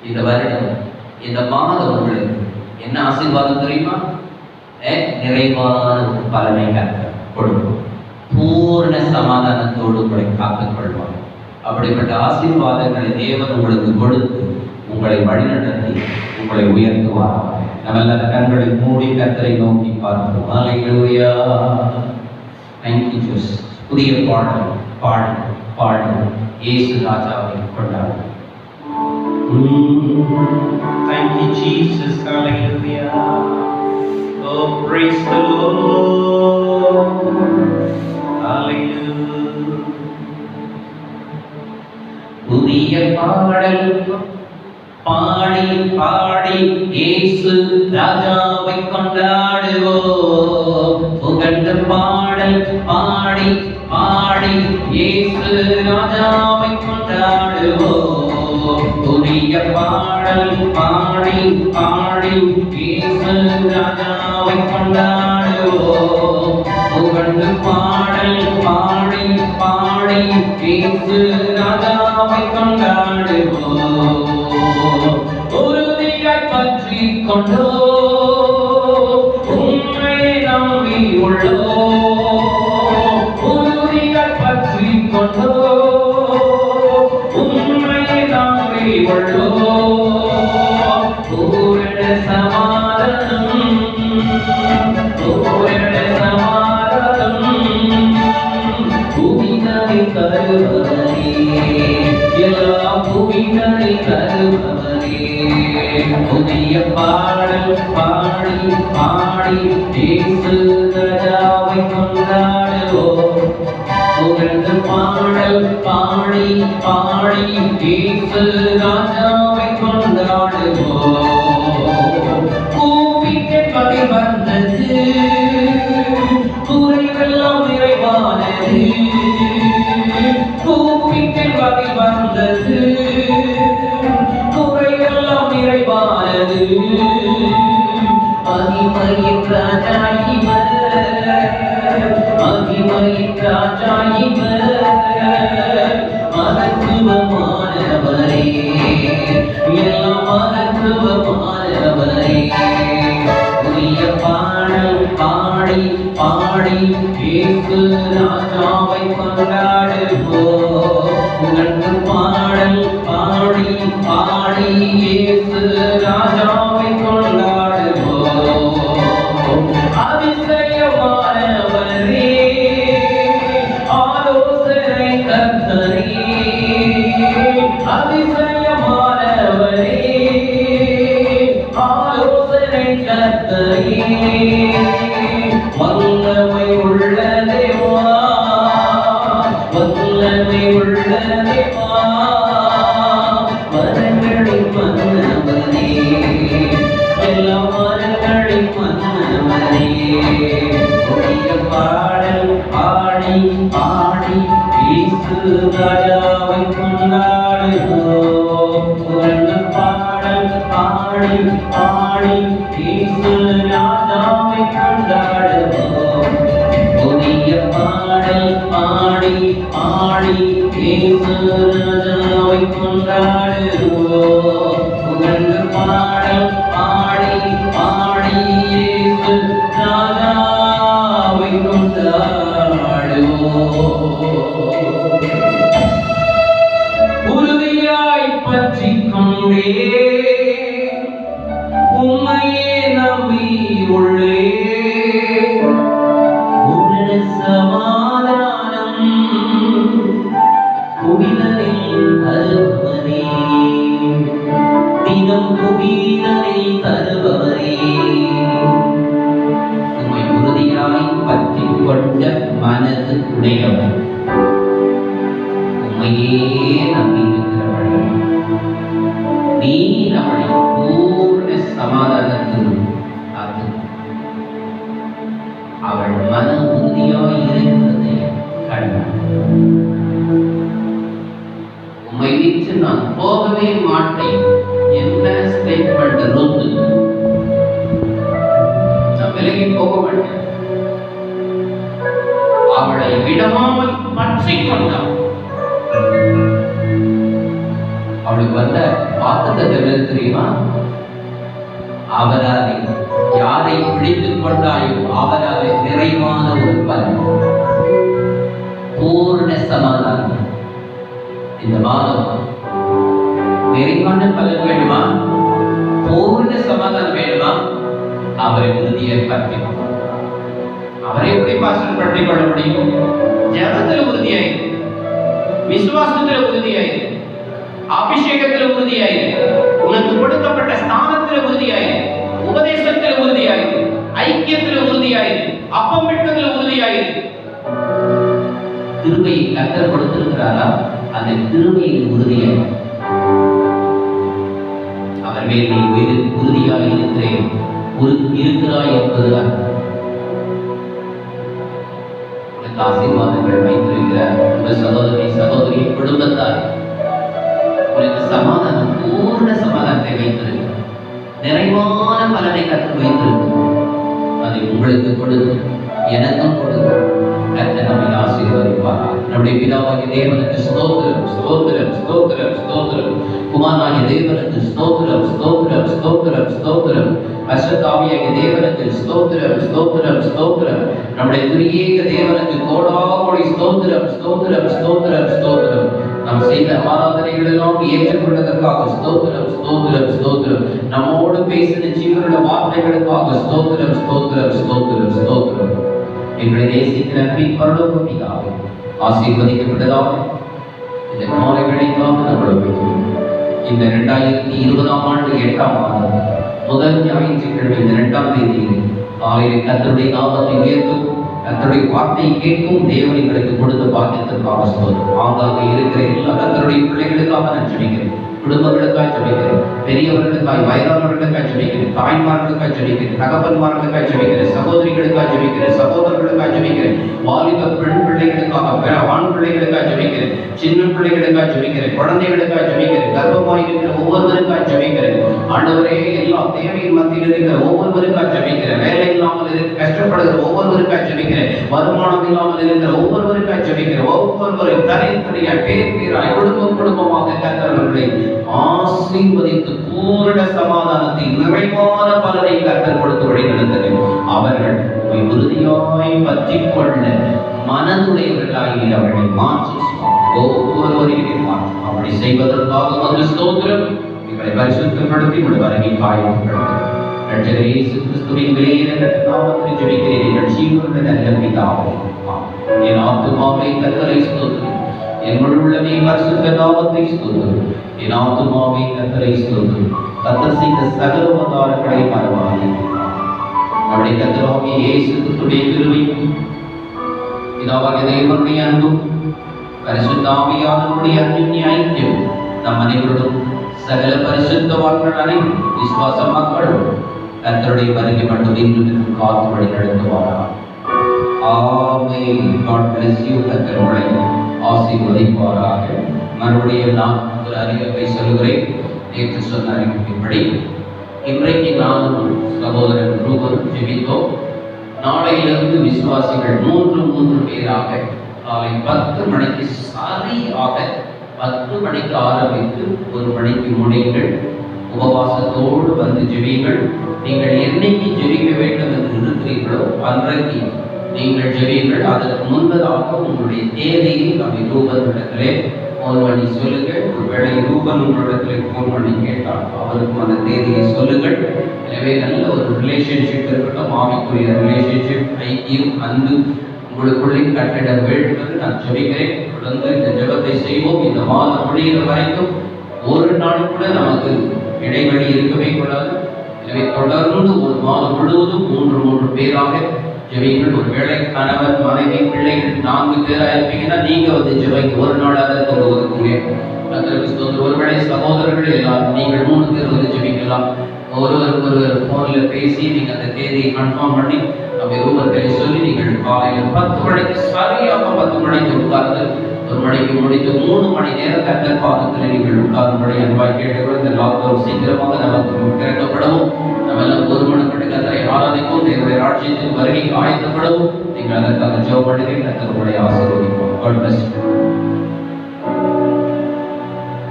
இந்த வருடம், இந்த மாதம் உங்களுக்கு என்ன ஆசீர்வாதம் தெரியுமா? நிறைவான ஒரு பலனை கொடுக்கும். பூர்ண சமாதானத்தோடு உங்களை காத்துக் கொள்வார். அப்படிப்பட்ட ஆசீர்வாதங்களை தேவன் உங்களுக்கு கொடுத்து உங்களை வழிநடத்தி உங்களை உயர்த்துவார். நம்ம எல்லா கண்களை மூடி கர்த்தரை நோக்கி பார்க்கிறோம். ஹல்லேலூயா. Thank you Jesus. புதிய பாடல் பாடு இயேசு ராஜாவை கொண்டாடு. Thank you Jesus. Hallelujah. Oh, praise the Lord. Hallelujah. புதிய பாடல் பாடி பாடி இயேசு ராஜாவை கொண்டாடுவோம். புகழ்ந்த பாடல் பாடி பாடி இயேசு ராஜாவை கொண்டாடுவோம். புதிய பாடல் பாடி பாடி இயேசு ராஜாவை கொண்டாடுவோம். புகழ்ந்த பாடல் பாடி பாடி இயேசு ராஜாவை கொண்டாடுவோம். உறுதியாய் பற்றி கொண்டோ உம்மை நம்பி உள்ளோ. உறுதியாய் பற்றி கொண்டோ உம்மை நம்பி உள்ளோ. பூரண சமாதானம், பூரண சமாதானம் பூமியை தருவதே புதிய பாடல் பாடி பாடி இயேசு ராஜாவை கொண்டாடுவோம். புகழ்ந்து பாடல் பாடி பாடி இயேசு ராஜாவை கொண்டாடுவோம். கூப்பிட்டு பகை வந்தது, குறைவெல்லாம் நிறைவானது. கூப்பிட்டு பகை வந்தது, குறைவெல்லாம் நிறைவானது. மகிமையின் ராஜா இவர், மகிமையின் ராஜா இவர், மகத்துவமானவரே, எல்லாம் மகத்துவமானவரே. புதிய பாடல் பாடி பாடி இயேசு ராஜாவை கொண்டாடுவோம். புகழ்ந்து பாடல் பாடி பாடி இயேசு ராஜாவை கொண்டாடுவோம். அதிசயமானவரே, ஆலோசனை கர்த்தரே, அதிசயமானவரே, ஆலோசனை கர்த்தரே. வல்லமை உள்ள தேவா, வல்லமை உள்ள தேவா, வரங்களின் மன்னவனே, எல்லா வரங்களின் மன்னவனே. புதிய பாடல் பாடி பாடி இயேசு ராஜாவை கொண்டாடுவோம். புகழ்ந்து பாடல் பாடி பாடி இயேசு ராஜாவை கொண்டாடுவோம். புதிய பாடல் பாடி பாடி இயேசு ராஜாவை கொண்டாடுவோம். புகழ்ந்து பாடல் பாடி பாடி இயேசு ராஜாவை கொண்டாடுவோம். உறுதியாய் பற்றிக் கொண்டே உம்மையே நம்பி உள்ளே. உன்னுடைய சமாதானம் புவிதனில் தருபவரே, தினம் புவிதனில் தருபவரே. உம்மை உறுதியாய் பற்றிக் கொண்ட மனது உடையவர், உம்மையே நம்பியிருக்கிறவர்கள், நீர் அவளை பூர்ண சமாதானத்தில் காத்து அவள் மன உறுதியாய் இருக்கிறதை கண்டார். உம்மை விட்டு நான் போகவே மாட்டேன் என்ன ஸ்டேட்மெண்ட் ரூத்து. நான் விலகி போக மாட்டேன். அவளை விடாமல் பற்றிக் கொண்டார். அவளுக்கு வந்த வாக்குத்தத்தம் தெரியுமா? அவராலே யாரை பிடித்துக் கொண்டாயோ அவராலே நிறைவான ஒரு பலன், பூர்ண சமாதானம். இந்த மாதம் நிறைவான பலன் வேண்டுமா? பூர்ண சமாதானம் வேண்டுமா? அவரை உறுதியை பற்றிக்கணும். அவரை எப்படி பாசனம் பற்றிக் கொள்ள முடியும்? ஜபத்தில் உறுதியாயிரு, விசுவாசத்தில் உறுதியாயிரு, அபிஷேகத்தில் உறுதியாயிரு, உனக்கு கொடுக்கப்பட்ட ஸ்தானத்தில் உறுதியாயிரு, உபதேசத்தில் உறுதியாயிரு, ஐக்கியத்தில் உறுதியாயிரு, அப்பம் விட்டதில் உறுதியாயிரு. கிருபையை கர்த்தர் கொடுத்திருக்கிறாரா? அந்த கிருபையில் உறுதியாயிரு. அவர் மேல் நீ உறுதியாக இருக்கிறேன் இருக்கிறாய் என்பது உனக்கு ஆசீர்வாதங்கள் வைத்திருக்கிற உங்கள் சகோதரி சகோதரியின் குடும்பத்தார் உனக்கு சமாதானம், பூர்ண சமாதானத்தை வைத்திருக்க, நிறைவான பலனை கற்று வைத்திருக்க, அதை உங்களுக்கு கொடுத்து எனக்கும் கொடுக்க கர்த்தர் நம்மை ஆசீர்வதிப்பார். நம்முடைய பிதாவாகிய தேவனுக்கு ஸ்தோத்திரம், ஸ்தோத்திரம், ஸ்தோத்திரம், ஸ்தோத்திரம். குமாரனாகிய தேவனுக்கு ஸ்தோத்திரம், ஸ்தோத்திரம், ஸ்தோத்திரம், ஸ்தோத்திரம். பரிசுத்த ஆவியாகிய தேவனுக்கு ஸ்தோத்திரம், ஸ்தோத்திரம், ஸ்தோத்திரம். நம்முடைய திரியேக தேவனுக்கு கோடாகோடி ஸ்தோத்திரம், ஸ்தோத்திரம், ஸ்தோத்திரம், ஸ்தோத்திரம். நாம் செய்த ஆராதனைகள் எல்லாம் ஏற்றுக்கொண்டதற்காக ஸ்தோத்திரம், ஸ்தோத்திரம், ஸ்தோத்திரம். நம்மோடு பேசின ஜீவனுள்ள வார்த்தைகளுக்காக ஸ்தோத்திரம், ஸ்தோத்திரம், ஸ்தோத்திரம், ஸ்தோத்திரம். எங்களை நேசிக்கிற அன்பின் பரலோக பிதாவே, ஆசீர்வதிக்கப்பட்டதாக இந்த காலை வேளைக்காக நம்மளை வைக்கிறோம். இந்த 2020ஆம் ஆண்டு 8ஆம் மாதம் முதல் ஞாயிற்றுக்கிழமை இந்த 2ஆம் தேதியில் காலையில் கர்த்தருடைய நாமத்தை உயர்த்தும், கர்த்தருடைய வார்த்தையை கேட்கும் தேவன் எங்களுக்கு கொடுத்த பாக்கியத்திற்காக ஸ்தோத்திரம். ஆங்காங்கே இருக்கிற எல்லா கர்த்தருடைய பிள்ளைகளுக்காக நான் ஜெபிக்கிறேன். குடும்பங்களுக்காக ஜெபிக்கிறேன், பெரியவர்களுக்காய், வயதானவர்களுக்காக ஜெபிக்கிறேன், தாய்மார்களுக்காக ஜெபிக்கிறேன், தகப்பன்மார்களுக்காக ஜெபிக்கிறேன், சகோதரிகளுக்காக ஜெபிக்கிறேன், சகோதரர்களுக்காக ஜெபிக்கிறேன், வாலிப பெண் பிள்ளைகளுக்காக, ஆண் பிள்ளைகளுக்காக ஜெபிக்கிறேன், சின்ன பிள்ளைகளுக்காக ஜெபிக்கிறேன், குழந்தைகளுக்காக ஜெபிக்கிறேன், கர்ப்பமாய் இருக்கிற ஒவ்வொருவருக்காக ஜெபிக்கிறேன். ஆண்டவரே, எல்லா தேவையின் மத்தியில் இருக்கிற ஒவ்வொருவருக்காக ஜெபிக்கிறேன். வேலை இல்லாமல் இருக்க கஷ்டப்படுகிற ஒவ்வொருவருக்காக ஜெபிக்கிறேன். வருமானம் இல்லாமல் இருக்கிற ஒவ்வொருவருக்காக ஜெபிக்கிறேன். ஒவ்வொருவரும் தனித்தனியாய் பேர் பேராய் குடும்பமாக கர்த்தர்களை ஆசீர்வதித்து பூரண சமாதானத்தை நிறைவான பலனை கர்த்தர் கொடுத்து வழி நடந்தது. அவர்கள் உறுதியாய் பற்றிக் கொள்ள மனதுடையவர்களாகி அவர்களை மாற்றி ஒவ்வொருவரையும் மாற்றும். அப்படி செய்வதற்காக முதல் ஸ்தோத்திரம். எங்களை பரிசுத்தப்படுத்தி வருகை காயப்படுத்தும் இரட்சகர் இயேசு கிறிஸ்துவின் விலையேற நாமத்தில் ஜெபிக்கிறேன் எங்கள் ஜீவனுள்ள நல்ல பிதாவே. என் ஆத்துமாவை கர்த்தரை ஸ்தோத்திரம், என் முழு உள்ளமே பரிசுத்த நாமத்தை ஸ்தோத்திரம். என் ஆத்துமாவை கர்த்தரை ஸ்தோத்திரம். கர்த்தர் செய்த சகல உபகாரங்களை மறவாதே. நம்முடைய கர்த்தராகிய இயேசு கிறிஸ்துவின் கிருபையும் பிதாவாகிய தேவனுடைய அன்பும் பரிசுத்த ஆவியானவருடைய அன்பின் ஐக்கியம் நம் அனைவருடன் சகல பரிசுத்தவான்கள் அனைவரும் விசுவாச மக்களும் கர்த்தருடைய வருகை மட்டும் இன்று காத்து வழி நடத்துவாராம். ஆமென். God bless you. கர்த்தர் உங்களை ஆசீர்வதிப்பாராக. மறுபடியும் நான் ஒரு அறிவிப்பை சொல்கிறேன். நேற்று சொன்ன அறிவிப்பின்படி இன்றைக்கு நானும் சகோதரன் ரூபன் ஜெபித்தோம். நாளையிலிருந்து விசுவாசிகள் 3 பேராக காலை 10 மணிக்கு சரியாக 10 மணிக்கு ஆரம்பித்து 1 மணிக்கு முடியுங்கள். உபவாசத்தோடு வந்து ஜெபியுங்கள். நீங்கள் என்னைக்கு ஜெபிக்க வேண்டும் என்று இருக்கிறீர்களோ அன்றைக்கு நீங்கள் ஜெபியுங்கள். அதற்கு முன்பதாக உங்களுடைய தேதியை நம்ம ரூபனிடத்திலே ஃபோன் பண்ணி சொல்லுங்கள். ஒருவேளை ரூபன் உங்களிடத்திலே ஃபோன் பண்ணி கேட்டால் அவருக்கும் அந்த தேதியை சொல்லுங்கள். எனவே நல்ல ஒரு ரிலேஷன்ஷிப் இருக்கட்டும், ஆவிக்குரிய ரிலேஷன்ஷிப், ஐக்கியம், அன்பு உங்களுக்குள்ளே கட்டிட வேண்டும் என்று நான் ஜெபிக்கிறேன். தொடர்ந்து இந்த ஜெபத்தை செய்வோம். இந்த மாதம் முடிகிற வரைக்கும் ஒரு நாள் கூட நமக்கு இடைவெளி இருக்கவே கூடாது. எனவே தொடர்ந்து ஒரு மாதம் முழுவதும் 3 பேராக ஜெபிங்கள். ஒருவேளை கணவன், மனைவி, பிள்ளைகள் 4 பேராக இருப்பீங்கன்னா நீங்க வந்து ஜெபிங்க. ஒரு நாளாக கொண்டு ஒதுக்குங்க. ஒருவேளை சகோதரர்கள் எல்லாரும் நீங்கள் 3 பேர் வந்து ஜெபிக்கலாம். ஒருவர் போன்ல பேசி நீங்க அந்த தேதியை கன்ஃபார்ம் பண்ணி நம்ம ரூபர்களை சொல்லி நீங்கள் காலையில் 10 மணிக்கு சரியாக 10 மணிக்கு உட்கார்ந்து 1 மணிக்கு முடித்து 3 மணி நேரம் கர்த்தர் பாதத்தில் நீங்கள் உட்காரும்படி அன்பாய் கேட்டுக்கொள்ள. இந்த லாக்டவுன் சீக்கிரமாக நமக்கு திறக்கப்படவும், நம்ம எல்லாம் ஒருமனப்பட்டு கர்த்தரை ஆராதிக்கும், தேவனுடைய ராஜ்யத்தின் வருகை ஆயத்தப்படவும் நீங்கள் அதற்காக ஜெபம் பண்ணுங்கள். கர்த்தர் உங்களை ஆசீர்வதிப்பார். God bless you.